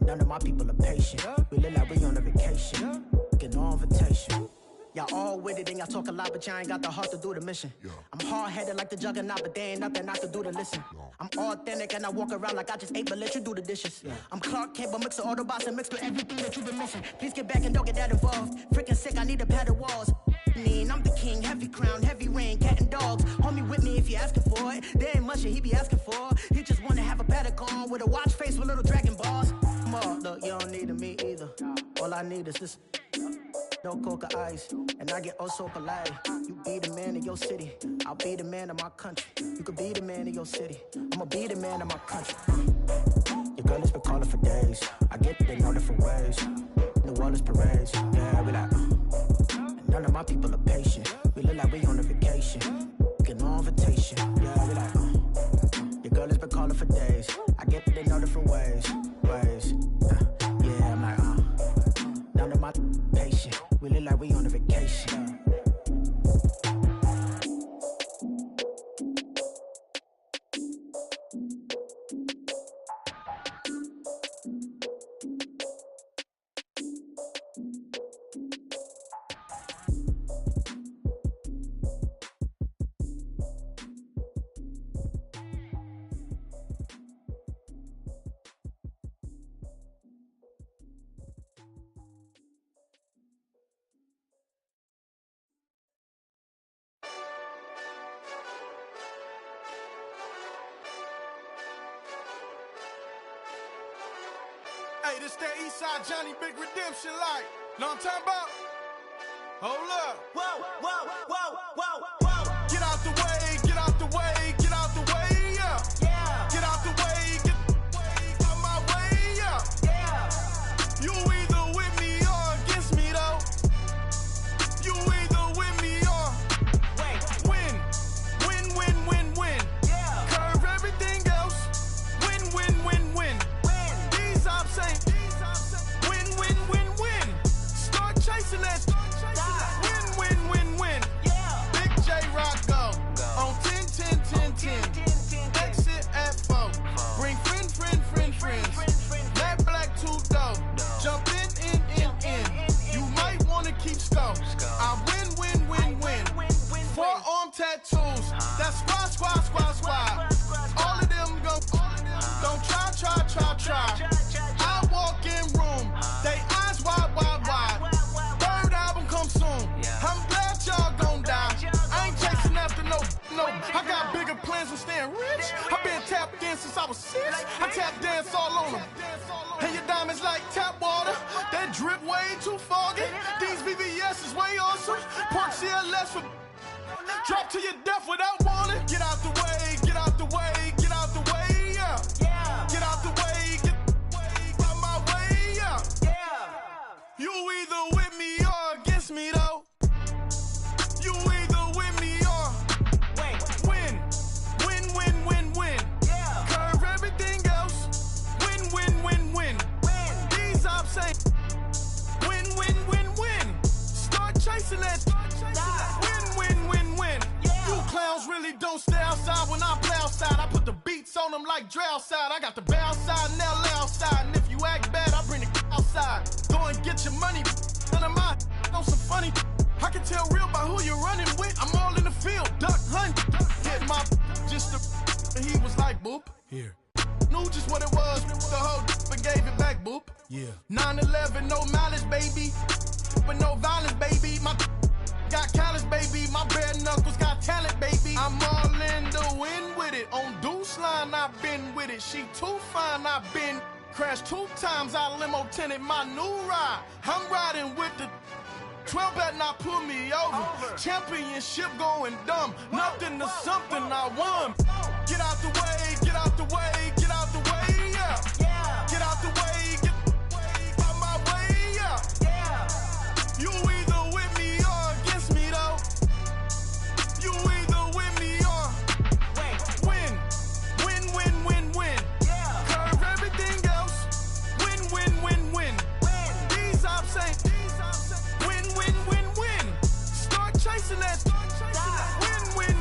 none of my people are patient. We look like we on a vacation. Get no invitation. Yo, all with it, and y'all talk a lot, but y'all ain't got the heart to do the mission. I'm hard-headed like the juggernaut, but there ain't nothing I can do to listen. I'm authentic and I walk around like I just ate, but let you do the dishes. I'm Clark Kent, but mix the Autobots and mix with everything that you've been missing. Please get back and don't get that involved. Freaking sick, I need a padded walls. I'm the king, heavy crown, heavy rain, cat and dogs. Homie with me if you're asking for it. There ain't much that he be asking for. He just wanna have a paddock on with a watch face with little dragon balls. Look, you don't need me either. All I need is this. No coca ice, and I get oh so polite. You be the man of your city, I'll be the man of my country. You could be the man of your city, I'ma be the man of my country. Your girl has been calling for days. I get it in all different ways. New Orleans parades, yeah, we like. And none of my people are patient. We look like we on a vacation. Get no invitation, yeah, we like. Your girl has been calling for days. I get it in all different ways. Yeah, I'm like, none of my patient. We look like we on a vacation. Hey, this that Eastside Johnny Big Redemption like. Know what I'm talking about? Hold up. Whoa, whoa, whoa, whoa, whoa. Get out the way, get out the way, get out the way, yeah. Yeah. Get out the way, get out my way, yeah. Yeah. You either with me or against me though. You either with me or win. Win, win, win, win. Yeah. Curve everything else. Win, win, win, win. These ops ain't. Win, win, win, win. Start chasing that. Win, win, win, win. Yeah. Big J Rock go. On 10, 10, 10, 10. Exit at 4. Bring friends. That black two dough. Jump in. You might wanna keep score. I win. Forearm tattoos. That's squad. All of them go. Don't try. I walk in room. They eyes wide. Third album come soon. I'm glad y'all gon' die. I ain't chasing after no. I got bigger plans than staying rich. I been tapped in since I was 6. I tap dance all on them. And your diamonds like tap water. That drip way too foggy. These VVS is way awesome. Pork CLS for drop to your death without warning. Get out the way, yeah. Get out the way, get out my way, yeah. You either with me or against me though. You either with me or win. Yeah. Curve everything else. Win. These ops ain't. Win. Start chasing that. Win. Yeah. You clowns really don't stay outside when I play outside. I put the beats on them like Dre outside. I got the bow side and they'll lay outside. And if you act bad, I bring the outside. Go and get your money. None of my on some funny. I can tell real by who you're running with. I'm all in the field, duck hunt. Hit my just and he was like, boop. Here. Knew just what it was. The whole and gave it back, boop. Yeah. 9/11, no malice, baby. But no violence, baby. My got callous, baby. My bare knuckles got talent, baby. I'm all in the wind with it. On Deuce line, I've been with it. She too fine, I've been crashed 2 times. I limo tinted my new ride. I'm riding with the 12 better not pull me over. Championship going dumb. Nothing to something I won. Get out the way, yeah. Get out the way, get out my way, yeah. You either with me or against me though. You either with me or win. Yeah. Curve everything else. Win. These ops ain't. Win. Start chasing that. Win.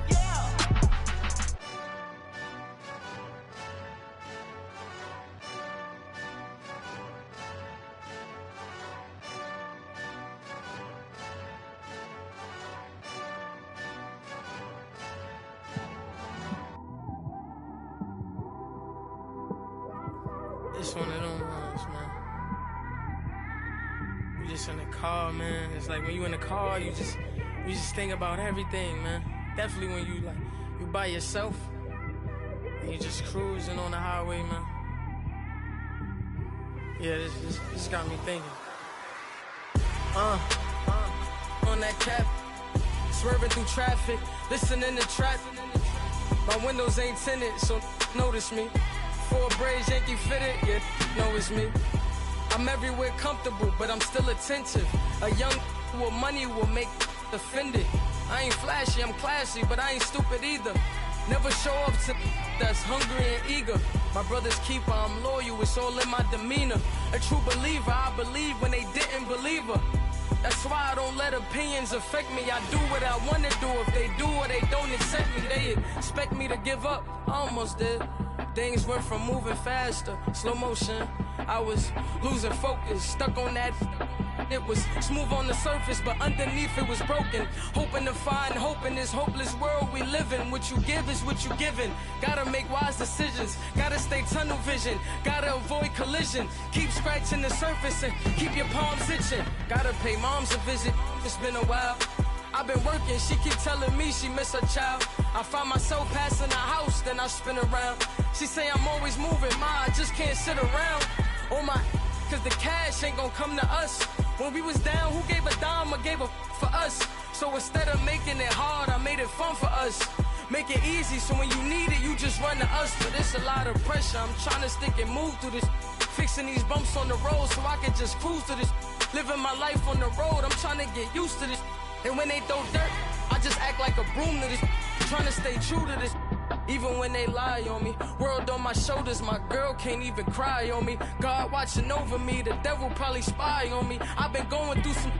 Yeah. It's one of them ones, man. You just in the car, man. It's like when you in the car, you just think about everything, man. Definitely when you by yourself and you just cruising on the highway, man. Yeah, this got me thinking. On that cap, swerving through traffic, listening to trap. My windows ain't tinted, so notice me. Four braids, Yankee fitted, yeah, know it's me. I'm everywhere comfortable, but I'm still attentive. A young with money will make offended. I ain't flashy, I'm classy, but I ain't stupid either. Never show up to that's hungry and eager. My brother's keeper, I'm loyal, it's all in my demeanor. A true believer, I believe when they didn't believe her. That's why I don't let opinions affect me. I do what I want to do. If they do or they don't accept me, they expect me to give up. I almost did. Things went from moving faster, slow motion. I was losing focus, stuck on that. It was smooth on the surface, but underneath it was broken. Hoping to find hope in this hopeless world we live in. What you give is what you given. Gotta make wise decisions. Gotta stay tunnel vision. Gotta avoid collision. Keep scratching the surface and keep your palms itching. Gotta pay moms a visit. It's been a while. I've been working, she keep telling me she miss her child. I find myself passing the house, then I spin around. She say I'm always moving, ma, I just can't sit around. Oh my, cause the cash ain't gon' come to us. When we was down, who gave a dime or gave a for us? So instead of making it hard, I made it fun for us. Make it easy, so when you need it, you just run to us. But it's a lot of pressure, I'm trying to stick and move through this. Fixing these bumps on the road so I can just cruise to this. Living my life on the road, I'm trying to get used to this. And when they throw dirt, I just act like a broom to this. Trying to stay true to this. Even when they lie on me. World on my shoulders, my girl can't even cry on me. God watching over me, the devil probably spy on me. I've been going through some.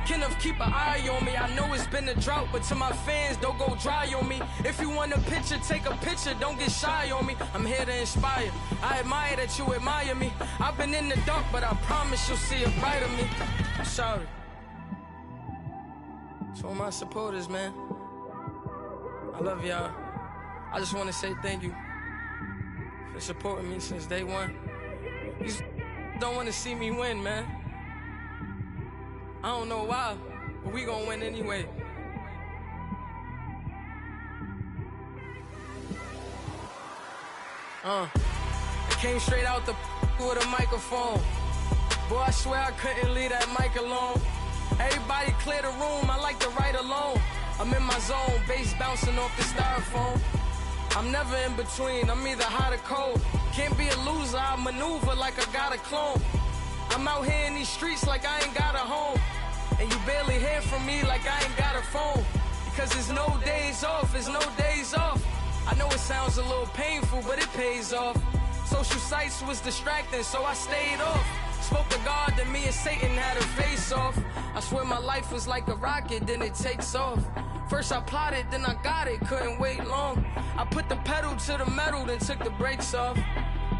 Kenneth, keep an eye on me. I know it's been a drought, but to my fans, don't go dry on me. If you want a picture, take a picture, don't get shy on me. I'm here to inspire. I admire that you admire me. I've been in the dark, but I promise you'll see a brighter me. I'm sorry. To all my supporters, man. I love y'all. I just want to say thank you for supporting me since day one. You don't want to see me win, man. I don't know why, but we gonna win anyway. I came straight out the with a microphone. Boy, I swear I couldn't leave that mic alone. Everybody clear the room, I like to write alone. I'm in my zone, bass bouncing off the styrofoam. I'm never in between, I'm either hot or cold. Can't be a loser, I maneuver like I got a clone. I'm out here in these streets like I ain't got a home. And you barely hear from me like I ain't got a phone. Because there's no days off, there's no days off. I know it sounds a little painful, but it pays off. Social sites was distracting, so I stayed off. Spoke to God, then me and Satan had a face off. I swear my life was like a rocket, then it takes off. First I plotted, then I got it, couldn't wait long. I put the pedal to the metal, then took the brakes off.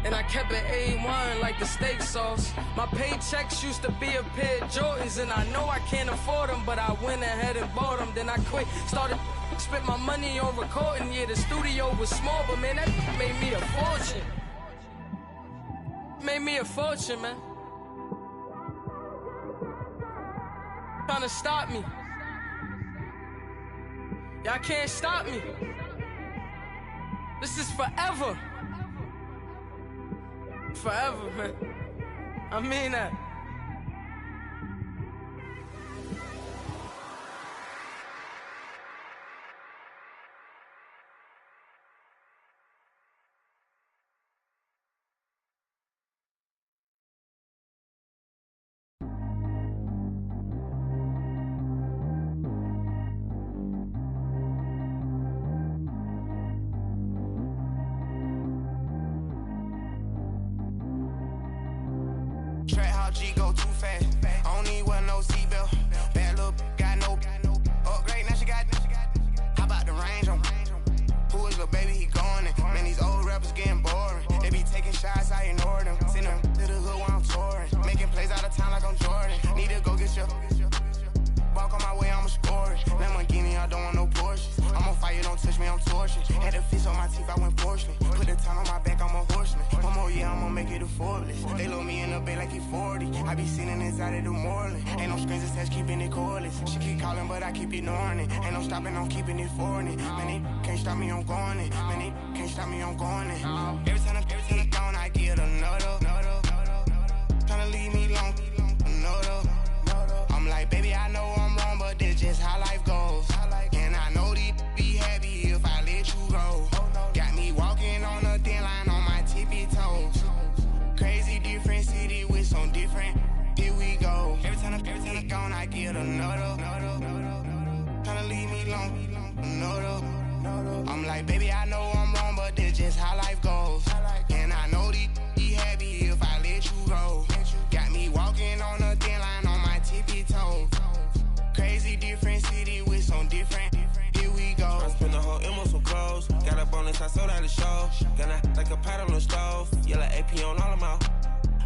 And I kept it A1 like the steak sauce. My paychecks used to be a pair of Jordans, and I know I can't afford them, but I went ahead and bought them. Then I quit, started spent my money on recording. Yeah, the studio was small, but man, that made me a fortune. Made me a fortune, man. Trying to stop me. Y'all can't stop me. This is forever. Forever, man. I mean that. G go too fast. I don't need one, no seatbelt. Bad little got no upgrade. Now she got. How about the range on? Who is the baby? He going in. Man, these old rappers getting boring. They be taking shots, I ignore them. Send them to the hood while I'm touring. Making plays out of town like I'm Jordan. Need to go get your. Walk on my way, I'ma score it. Lamborghini, I don't want no Porsches. I'm on fire, don't touch me, I'm tortured. Had the fish on my teeth, I went porcelain. Put the time on my back, I'm a horseman. One more year, I'ma make make it effortless. They load me in the bed like he 40. I be sitting inside of the Moreland. Ain't no screens attached, keeping it cordless. She keep calling, but I keep ignoring it. Ain't no stopping, I'm keeping it for it. Man, they can't stop me, I'm going it. Man, they can't stop me, I'm going it. Every time I'm gone, I get another. Tryna leave me alone, another. I'm like, baby, I know I'm wrong, but this just how life goes. And I know these be happy if I let you go. Got me walking on a thin line on my tippy toes. Crazy different city with some different. Here we go. Every time I'm gone, I get another. Tryna leave me alone, another. I'm like, baby, I know I'm wrong, but this just how life goes. And I know these be happy if I let you go. Got me walking on a thin line on my tippy toes. Crazy different city with some different. Here we go. I spent the whole M on some clothes. Got a bonus, I sold out the show. Gonna like a pot on the stove. Yellow AP on all of my.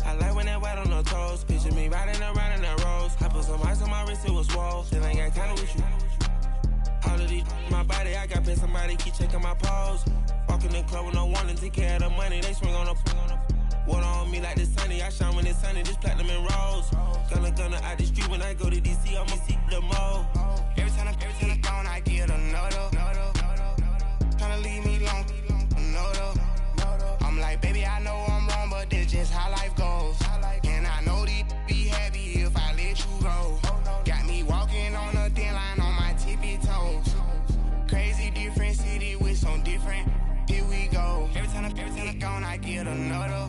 I like when that white on the toes. Picture me riding around in that rose. I put some ice on my wrist, it was swole. Still ain't got time with you. All of these my body, I got been somebody keep checking my pose. Walking in the club with no warning, take care of the money. They swing on the water on me like the sunny. I shine when it's sunny, this platinum and rose. Gonna out the street when I go to DC, I'ma see the mo. Every time I'm gone, I get another. Tryna leave me alone, another. I'm like, baby, I know I'm wrong, but this just how life goes. And I know these be happy if I let you go. Got me walking on a thin line on my tippy toes. Crazy different city with some different. Here we go. Every time I'm gone, I get another.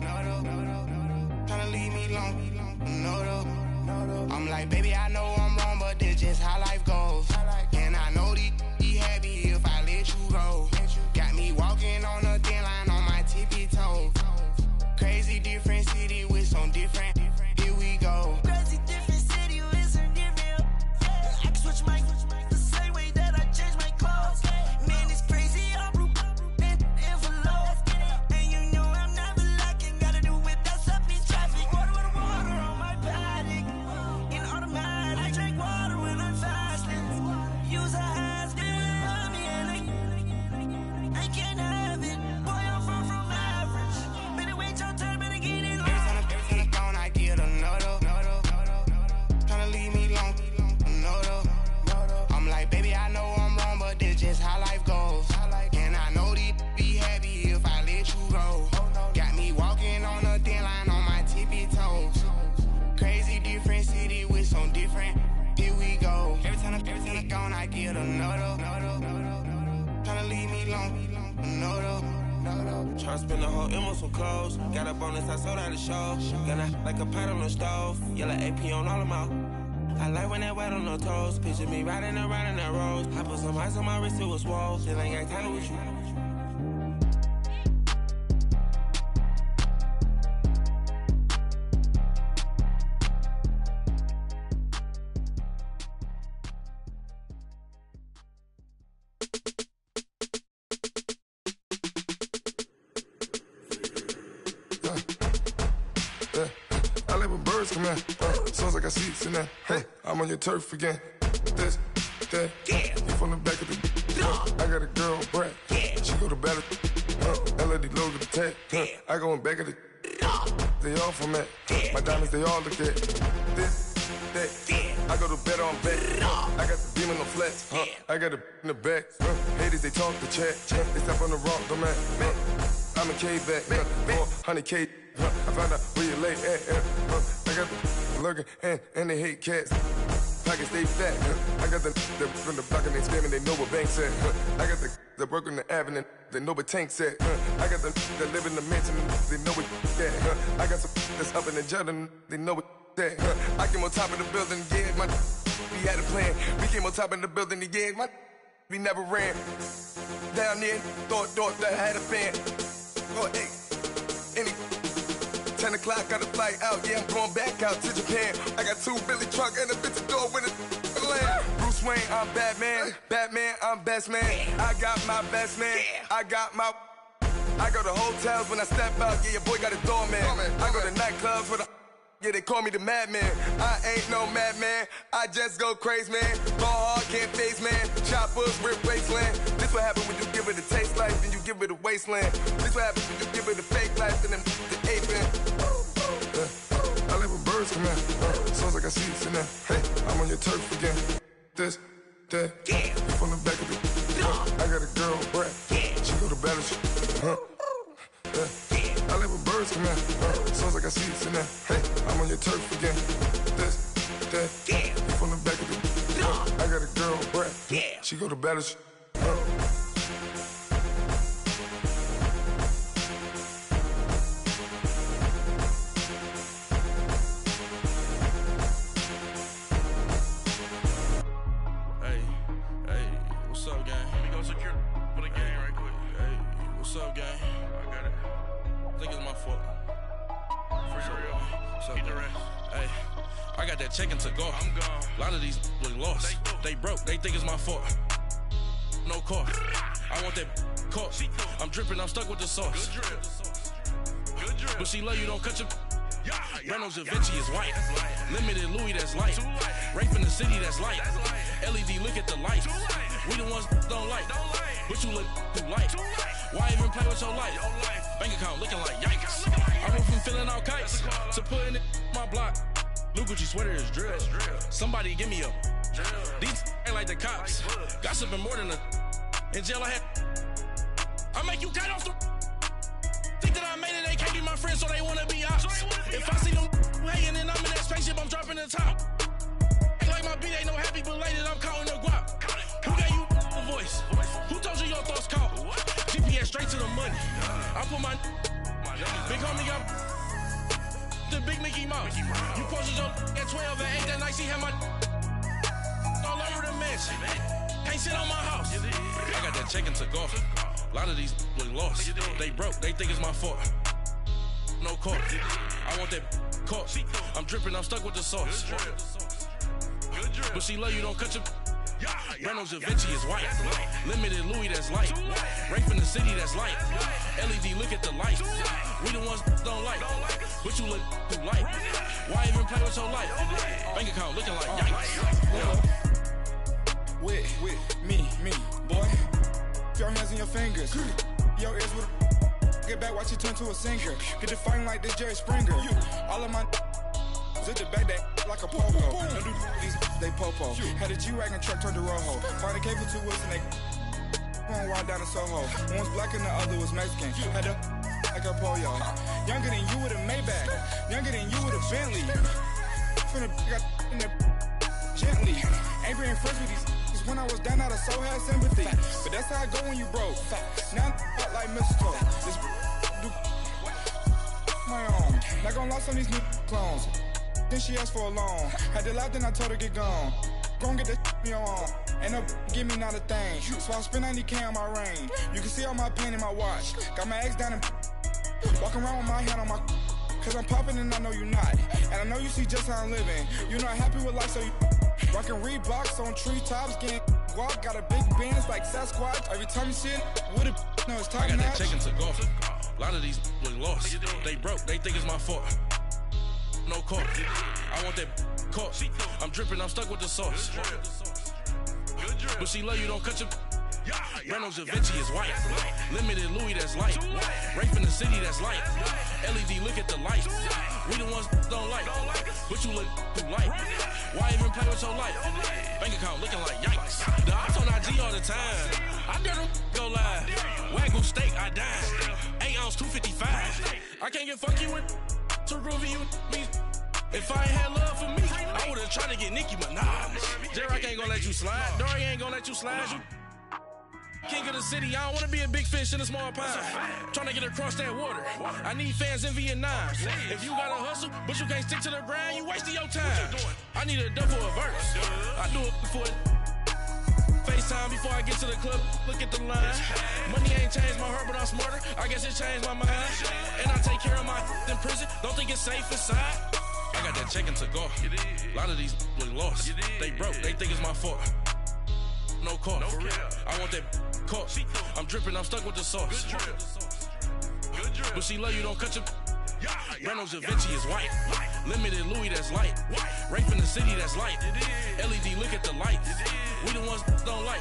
Tryna leave me alone, another. I'm like, baby, I know I'm wrong, but this just how life goes. And I know these be happy if I let you go. Got me walking on a thin line on my tippy toes. Crazy different city with some different. Here we go. Crazy different city with some different. I can switch my the same way that I change my clothes. Man, it's crazy. I'm in envelope. And you know I'm never lacking. Gotta do it, that's up in traffic. Water on my paddock. In automatic. I drink water when I'm fasting. Use a ass, on me and I can't have it. Boy, I'm far from average. Better wait your turn, better get it low. Every time I'm gone, I get another. Tryna leave me alone, another. I'm like, baby, I know I'm wrong, but this just how life goes. And I know these be happy if I let you go. Got me walking on a thin line on my tippy toes. Crazy different city with some different. Here we go. Every time I'm gone, I get another. Tryna leave me alone, another. Tryna spend the whole M on some clothes. Got a bonus, I sold out the show. Gonna like a pot on the stove. Yellow AP on all of my. I like when that white on the toes. Picture me riding around in that rose. I put some ice on my wrist, it was swole. Still ain't got time with you. I like when birds come in. Sounds like I see seats in there. Hey, I'm on your turf again. This, that, you from the back of the. I got a girl, Brad. She go to battle. LED logo the tag. I go in back of the. They all from that. My diamonds, they all look at. This, that. I go to bed on bed. I got the beam in the flex. I got a in the back. Haters, they talk the chat. They step on the rock, the man. I'm a K-back. 400K. I found out where you lay at. I got the lurking and they hate cats. Pockets stay fat. I got the from the block and they screaming, they know what banks at. I got the work on the avenue, they know what tanks at. I got the that live in the mansion, they know what that. I got some that's up in the Jordan, they know what that. I came on top of the building, yeah, my we had a plan. We came on top of the building, yeah, my we never ran. Down there, thought that I had a fan. Oh, hey, any 10 o'clock, got a flight out, yeah, I'm going back out to Japan. I got 2 Billy truck and a bitch door with a land. Bruce Wayne, I'm Batman. Batman, I'm best man. I got my best man. I got my. I go to hotels when I step out, yeah, your boy got a doorman. I go to nightclubs with a. Yeah, they call me the madman. I ain't no madman. I just go crazy, man. Ball hard, can't face, man. Choppers, rip wasteland. This what happen when you give it a taste life, then you give it a wasteland. This what happens when you give it a fake life, then the aping. I live with birds come in. Sounds like I see it in there. Hey, I'm on your turf again. This, that, yeah. From the back of the. I got a girl, Brad. Yeah. She go to battle. I live with birds come in. Sounds like I see it in there. Hey, I'm on your turf again. This, that, yeah. From the back of the. I got a girl, Brad. Yeah. She go to battle. Checking to go. I'm gone. A lot of these look lost. They broke. They think it's my fault. No car. I want that car. I'm dripping. I'm stuck with the sauce. Good drip. But she love you. Don't cut your. Reynolds Da Vinci is white. Limited Louis that's light. Rape in the city that's light. LED look at the lights. We the ones don't like. But you look too light. Why even play with your life? Bank account looking like yikes. I went from filling out kites to putting it in my block. Blue Gucci sweater is drill. Somebody give me a These ain't like the cops. Gossiping more than a. In jail I had. I make you cut off the. Think that I made it, they can't be my friends, so they wanna be ops. If I see them hating and I'm in that spaceship, I'm dropping the top. Ain't like my beat ain't no happy belated, I'm counting the guap. Who gave you the voice? Who told you your thoughts count? GPS straight to the money. I put my big homie up. The big Mickey Mouse. You posted your at 12 and 8 that night, she had my all over the mansion. Can't sit on my house. I got that check into golf. A lot of these look lost. They broke, they think it's my fault. No car. I want that car. I'm dripping, I'm stuck with the sauce. But she love you, don't cut your. Reynolds Da Vinci is white. Limited Louis that's light. Rape in the city that's light. LED look at the lights. We the ones don't like. But you look too light. Why even play with your life? Bank account looking like yikes. With me, boy. Your hands and your fingers. Your ears with a. Get back, watch you turn to a singer. Get the fighting like this Jerry Springer. All of my. Zip the back that like a popo. Don't do these they popo. Had a G-Wagon truck turned to Rojo. Find a cable 2 wheels and they one ride down to Soho. One was black and the other was Mexican. Had a like a pollo. Younger than you with a Maybach. Younger than you with a Bentley. From the got in the gently. Ain't being friends with these. When I was down, I so had sympathy. But that's how I go when you broke. Now I'm like mistletoe. This do my own. Not gonna lost on these new clones. Then she asked for a loan. Had to laugh, then I told her get gone. Gon' get that me on. Ain't no give me not a thing. So I spend 90K on my ring. You can see all my pain in my watch. Got my ex down and walking around with my hand on my. Cause I'm popping and I know you not. And I know you see just how I'm living. You're not happy with life, so you rockin' Reeboks on treetops, getting guap. Got a big band, it's like Sasquatch. Every time you see it, with it, no, it's top notch. I got that check into golf. A lot of these look lost. They broke, they think it's my fault. No car. I want that car. I'm dripping, I'm stuck with the sauce. But she love you, don't cut your. Reynolds Da Vinci is white. Limited Louis that's light. Rape in the city that's light. LED look at the lights. We the ones don't like. But you look too light. Why even play with your life? Bank account looking like yikes. The ops on IG all the time. I dare them go live. Wagyu steak, I dine. 8 ounce 255. I can't get funky with too groovy you me. If I ain't had love for me, I would've tried to get Nicki Minaj. Derek ain't gonna let you slide. Dory ain't gonna let you slide. You king of the city, I don't wanna be a big fish in a small pond. Trying to get across that water. I need fans in Vietnam. If you gotta hustle, but you can't stick to the grind, you wasting your time. I need a double a verse. I do it for FaceTime before I get to the club. Look at the line. Money ain't changed my heart, but I'm smarter. I guess it changed my mind. And I take care of my in prison. Don't think it's safe inside. I got that check into golf. A lot of these look lost. They broke, they think it's my fault. No car. I want that car. I'm dripping, I'm stuck with the sauce. But she love you, don't cut your. Reynolds Da Vinci is white. Limited Louis, that's light. Rape in the city, that's light. LED, look at the lights. We the ones don't like.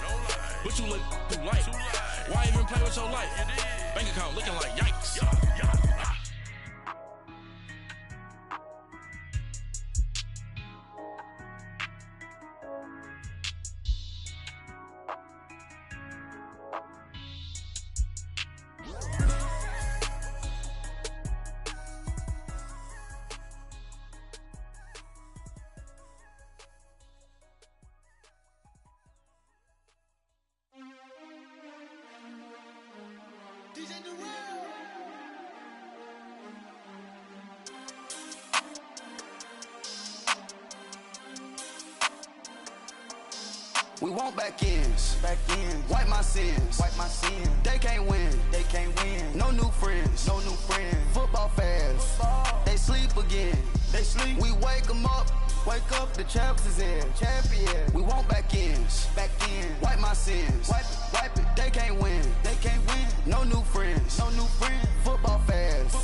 But you look too light. Why even play with your life? Bank account looking like yikes. We want back ends, wipe my sins, They can't win, No new friends, Football fans, they sleep again, We wake them up, the champs is in, champion. We want back ends, wipe my sins, wipe it. They can't win, No new friends, Football fans,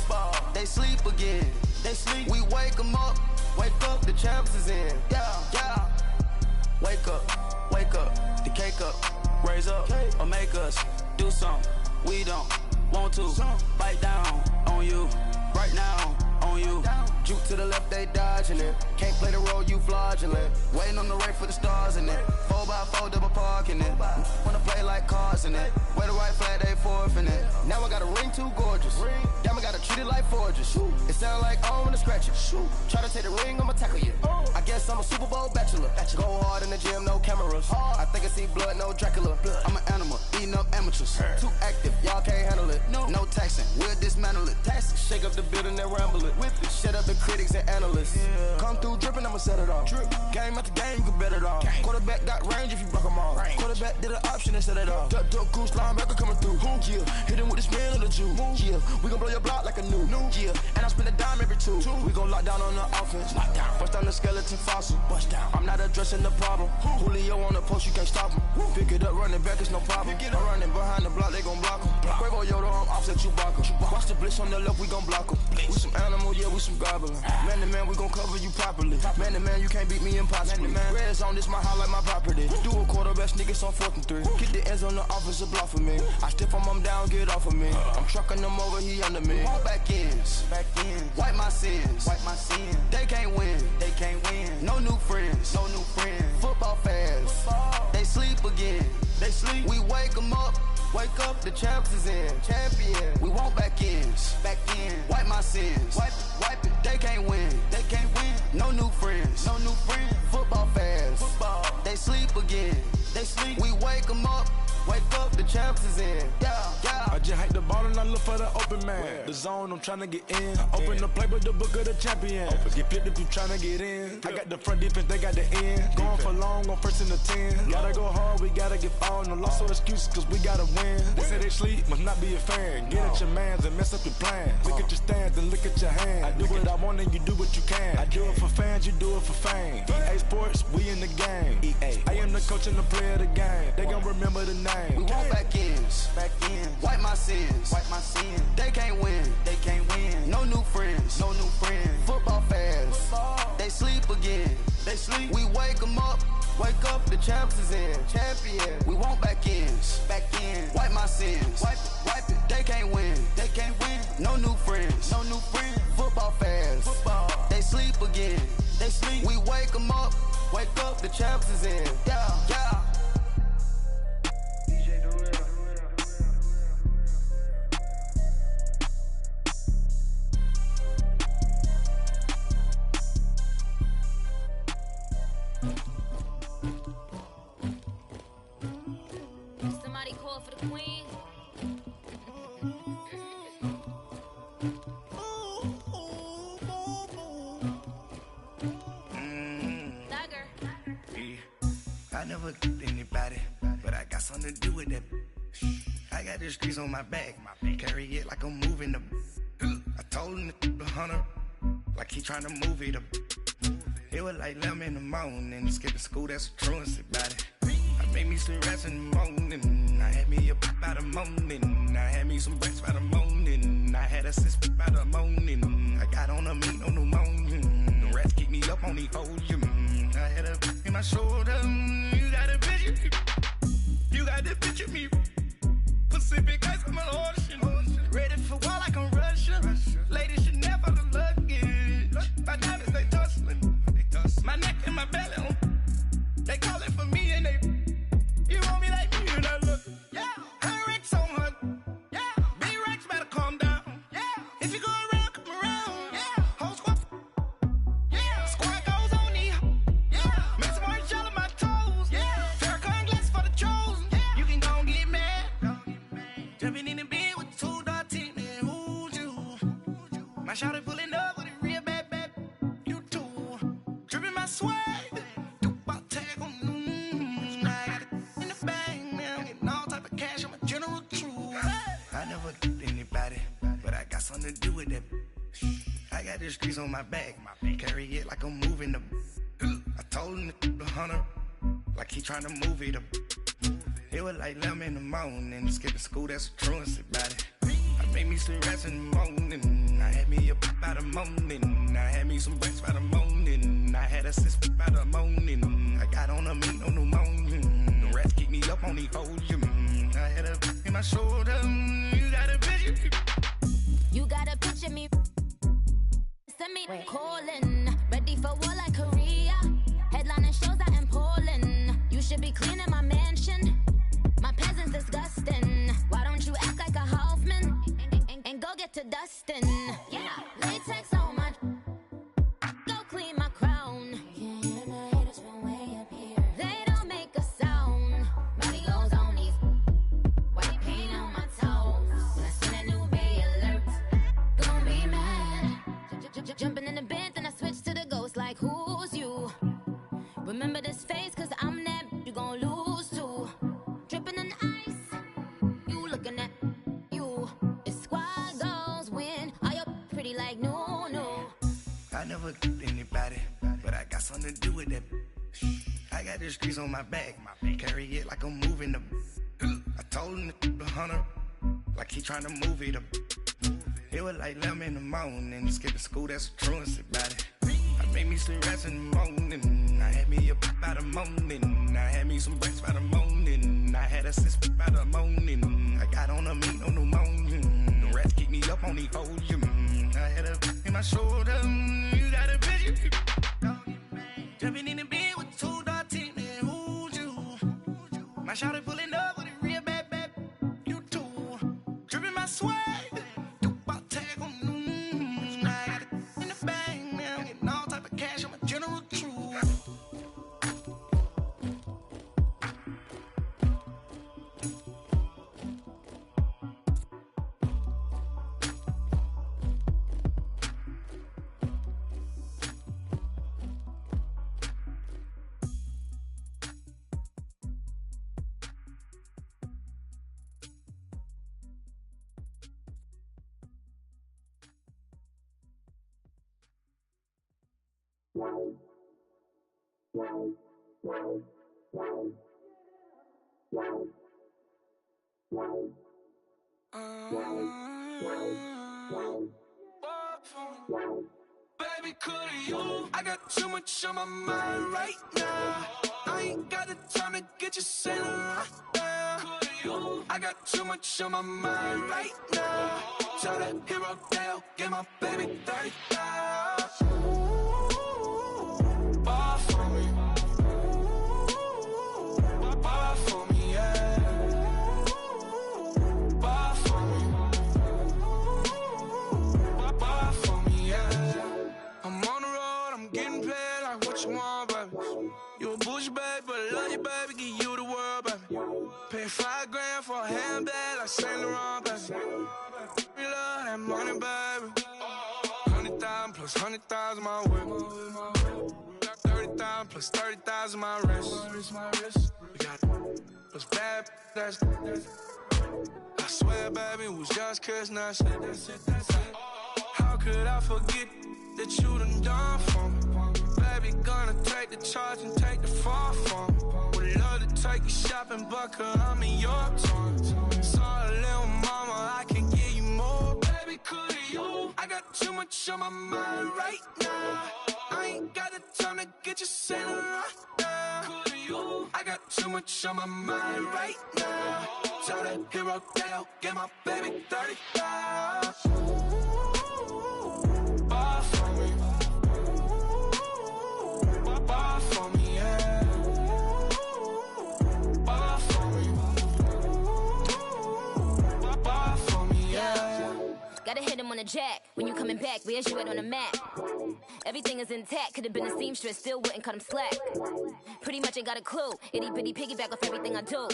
they sleep again, We wake them up, the champs is in, yeah. Wake up, the cake up, raise up, or make us do something we don't want to. Bite down on you, right now on you. Juke to the left, they dodging it. Can't play the role, you fraudulent. Waiting on the race for the stars in it. 4x4 double parking it. Wanna play like cars in it. Wear the white flag, they forfeit it. Now I got a ring too gorgeous. Damn, I gotta treat it like forges. It sound like I'm gonna scratch it. Try to take the ring, I'ma tackle you. I guess I'm a Super Bowl bachelor. Go hard in the gym, no cameras. I think I see blood, no Dracula. I'm an animal, eating up amateurs. Too active, y'all can't handle it. No taxing, we'll dismantle it. Shake up the building and ramble it. Whip it, shut up the critics and analysts. Come through dripping, I'ma set it off. Game after game, you can bet it off. Quarterback got range if you block them off. Quarterback did an option and set it off. Duck goose linebacker coming through. Yeah, hit him with the spin of the Jew. Yeah, we gon' blow your block like a new. Yeah, and I spend a dime every two. We gon' lock down on the offense. Bust down the skeleton fossil. I'm not addressing the problem. Julio on the post, you can't stop him. Pick it up, running back, it's no problem. I'm running behind the block, they gon' block him. Quavo Yoda, I'm offset Chewbacca. Watch the blitz on the left, we gon' block him. We some animal, yeah, we some gobbler. Man to man, we gon' cover you properly. Man to man, you can't beat me impossibly. Red zone, this my highlight, my property. Do a quarterback sneakers on 4th and 3. Get the ends on the offensive block for me. I stiff him down, get off of me. I'm trucking them over, he under me. Walk back ends, wipe my sins, They can't win, No new friends, Football fans, they sleep again, We wake them up, the champs is in, champion. We want back ends, wipe my sins, wipe it. They can't win, No new friends, Football fans, they sleep again, We wake them up, the champs is in, yeah. I just hike the ball and I look for the open man. The zone, I'm tryna get in. Open the play with the book of the champion. Get flipped if you tryna get in. I got the front defense, they got the end. Going for long on 1st and the 10. Gotta go hard, we gotta get fouled. No loss or excuses, cause we gotta win. They say they sleep, must not be a fan. Get at your mans and mess up your plans. Look at your stands and look at your hands. I do what I want and you do what you can. I do it for fans, you do it for fame. EA Sports, we in the game. I am the coach and the player of the game. They gon' remember the name. We want back ends, wipe my sins, They can't win, No new friends, Football fans, they sleep again, We wake them up, the champs is in, champion. We want back ends, wipe my sins, wipe it. They can't win, No new friends, Football fans, they sleep again, We wake them up, the champs is in, yeah. Somebody call for the queen. I never killed anybody, but I got something to do with that. I got the streets on my back, carry it like I'm moving the. I told him the hunter, like he trying to move it up. It was like 11 in the morning, skipping school, that's a truancy about it. I made me some rats in the morning, I had me a pop by the morning, I had me some breaks by the morning, I had a sis by the morning, I got on a meat on the morning. rats keep me up on these hoes. I had a in my shoulder. You got a picture. You got the picture me. Pacific ice on my ocean. Ready for war like I'm Russian. Ladies should never the luggage. My diamonds they tussling. My neck and my belly. They calling for me and they. You want me like me and I look. Yeah. Her Rex on her. Yeah. Big Rex better calm down. Yeah. If you go around, come around. Yeah. Whole squad. Yeah. Squad goes on me. Yeah. Make some orange gel on my toes. Yeah. Farrakhan glass for the chosen. Yeah. You can go and get mad. Jumping in the bed with 2 dark teeth, man. Who's you? My shawty pulling up with a real bad. You too. Dripping my swag. Something to do with that. I got the streets on my back. Carry it like I'm moving the. I told him the hunter, like he trying to move it up. It was like 11 in the morning. Skipping school, that's a truancy about it. I made me some rest in the morning. I had me up by the morning. I had me some breaks by the morning. I had a sis by the morning. I got on a meat on the morning. The rats keep me up on these hoes. I had a in my shoulder. You got a picture. You gotta picture me. Send me calling. Ready for war like Korea. Headlining shows out in Poland. You should be cleaning my mansion. My peasants disgusting. Why don't you act like a Hoffman and go get to dustin'? Yeah, latex on my. Go clean my crown. Can't hear my haters from way up here. They don't make a sound. Body goes on these. White paint on my toes. When I send a new bay alert. Gonna be mad. Jumping in the bed, then I switch to the ghost like who's you? Remember this face, cause I'm that you gon' lose too. Dripping in ice, you looking at you. It's squad goals win. Are you pretty like no? I never anybody, but I got something to do with that. I got the streets on my back. Carry it like I'm moving the. I told him the hunter, like he trying to move it up. It was like 11 in the morning. Skipping school, that's a truancy about it. I made me some rest in the morning. I had me up by the morning. I had me some breaks by the morning. I had a sis by the morning. I got on a meat on the morning. The rats keep me up on these hoes. I had a in my shoulder. You got a picture. Jumping in the bed with 2 dark teeth, man. Who's you? My shawty pulling up with a real bad. You too. Dripping my swag. Baby, could you? I got too much on my mind right now. I ain't got the time to get you sitting right now. Could you? I got too much on my mind right now. Tell that hero Dale, get my baby 30,000. Bar for me. Bar for me, yeah. Bar for me. Bar for me, yeah. I'm on the road, I'm getting paid like what you want, baby. You a bougie, baby, but I love you, baby. Give you the world, baby. Pay $5 grand for a handbag like Saint Laurent, baby. We love that money, baby. 100,000 plus 100,000 my whip. Got 30,000 plus 30,000 my wrist. We got those bad, that's. I swear, baby, it was just kiss, that's it. How could I forget that you done for me? Baby, gonna take the charge and take the fall from me. Would love to take you shopping, but I'm in your toys. Sorry, little mama, I can give you more. Baby, could you? I got too much on my mind right now. I ain't got the time to get you sailing right now. I got too much on my mind right now. Tell that hero that I'll get my baby 35. Bar for me. Bar for me, yeah. Bar for me. Bar for me, yeah. Gotta hit him on the jack. When you coming back, where's you at on the map? Everything is intact. Could've been a seamstress, still wouldn't cut him slack. Pretty much ain't got a clue. Itty bitty piggyback off everything I do.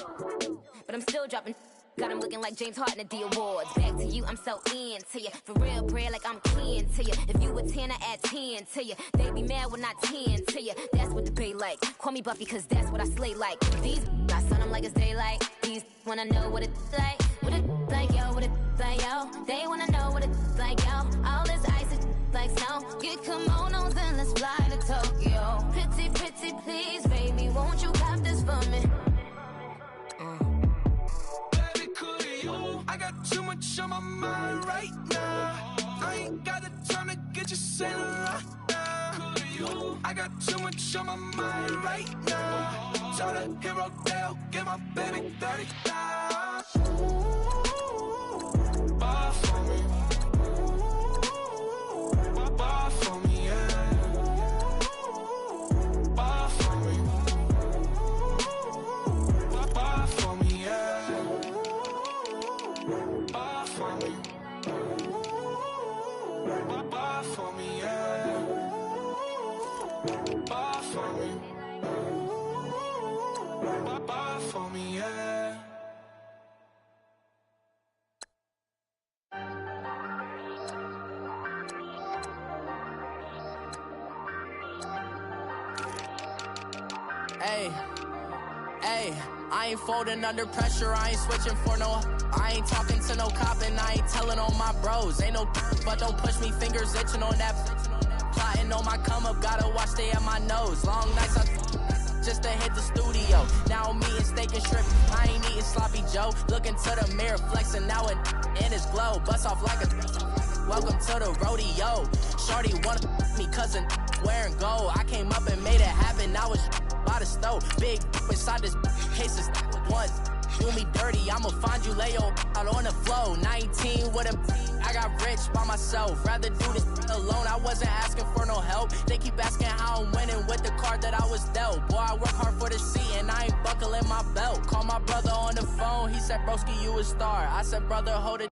But I'm still dropping. Got him looking like James Harden at the awards. Back to you, I'm so into you. For real, bread, like I'm keen to you. If you a 10, I add 10 to you. They be mad when I 10 to you. That's what the bay like. Call me Buffy, cause that's what I slay like. These, I sun them like it's daylight. These wanna know what it's like. What it like, yo, what it like, yo. They wanna know what it's like, yo. All this ice is like snow. Get kimonos and let's fly to Tokyo. Pretty, pretty, please, baby, won't you cop this for me? I got too much on my mind right now. I ain't got the time to get you sailing right now. I got too much on my mind right now. Tell the hero that I'll get my baby 35. Bar for me. Bar for me, yeah. Bar for me. Bar for me, yeah. Bar for me. Bar for me, yeah. Bar for me. Bar for me, yeah. Hey, hey, I ain't folding under pressure, I ain't switching for no. I ain't talking to no cop and I ain't telling on my bros. Ain't no but don't push me, fingers itching on that. Plotting on my come up, gotta watch stay at my nose. Long nights just to hit the studio. Now I'm eating steak and shrimp, I ain't eating sloppy Joe. Looking to the mirror, flexing now and in his glow. Bust off like a welcome to the rodeo. Shorty wanna me cousin wearing gold. I came up and made it happen, I was by the stove. Big inside this cases once. Do me dirty, I'ma find you, lay your out on the floor. 19 with a I got rich by myself. Rather do this alone, I wasn't asking for no help. They keep asking how I'm winning with the card that I was dealt. Boy, I work hard for the seat and I ain't buckling my belt. Call my brother on the phone, he said, broski, you a star. I said, brother, hold it.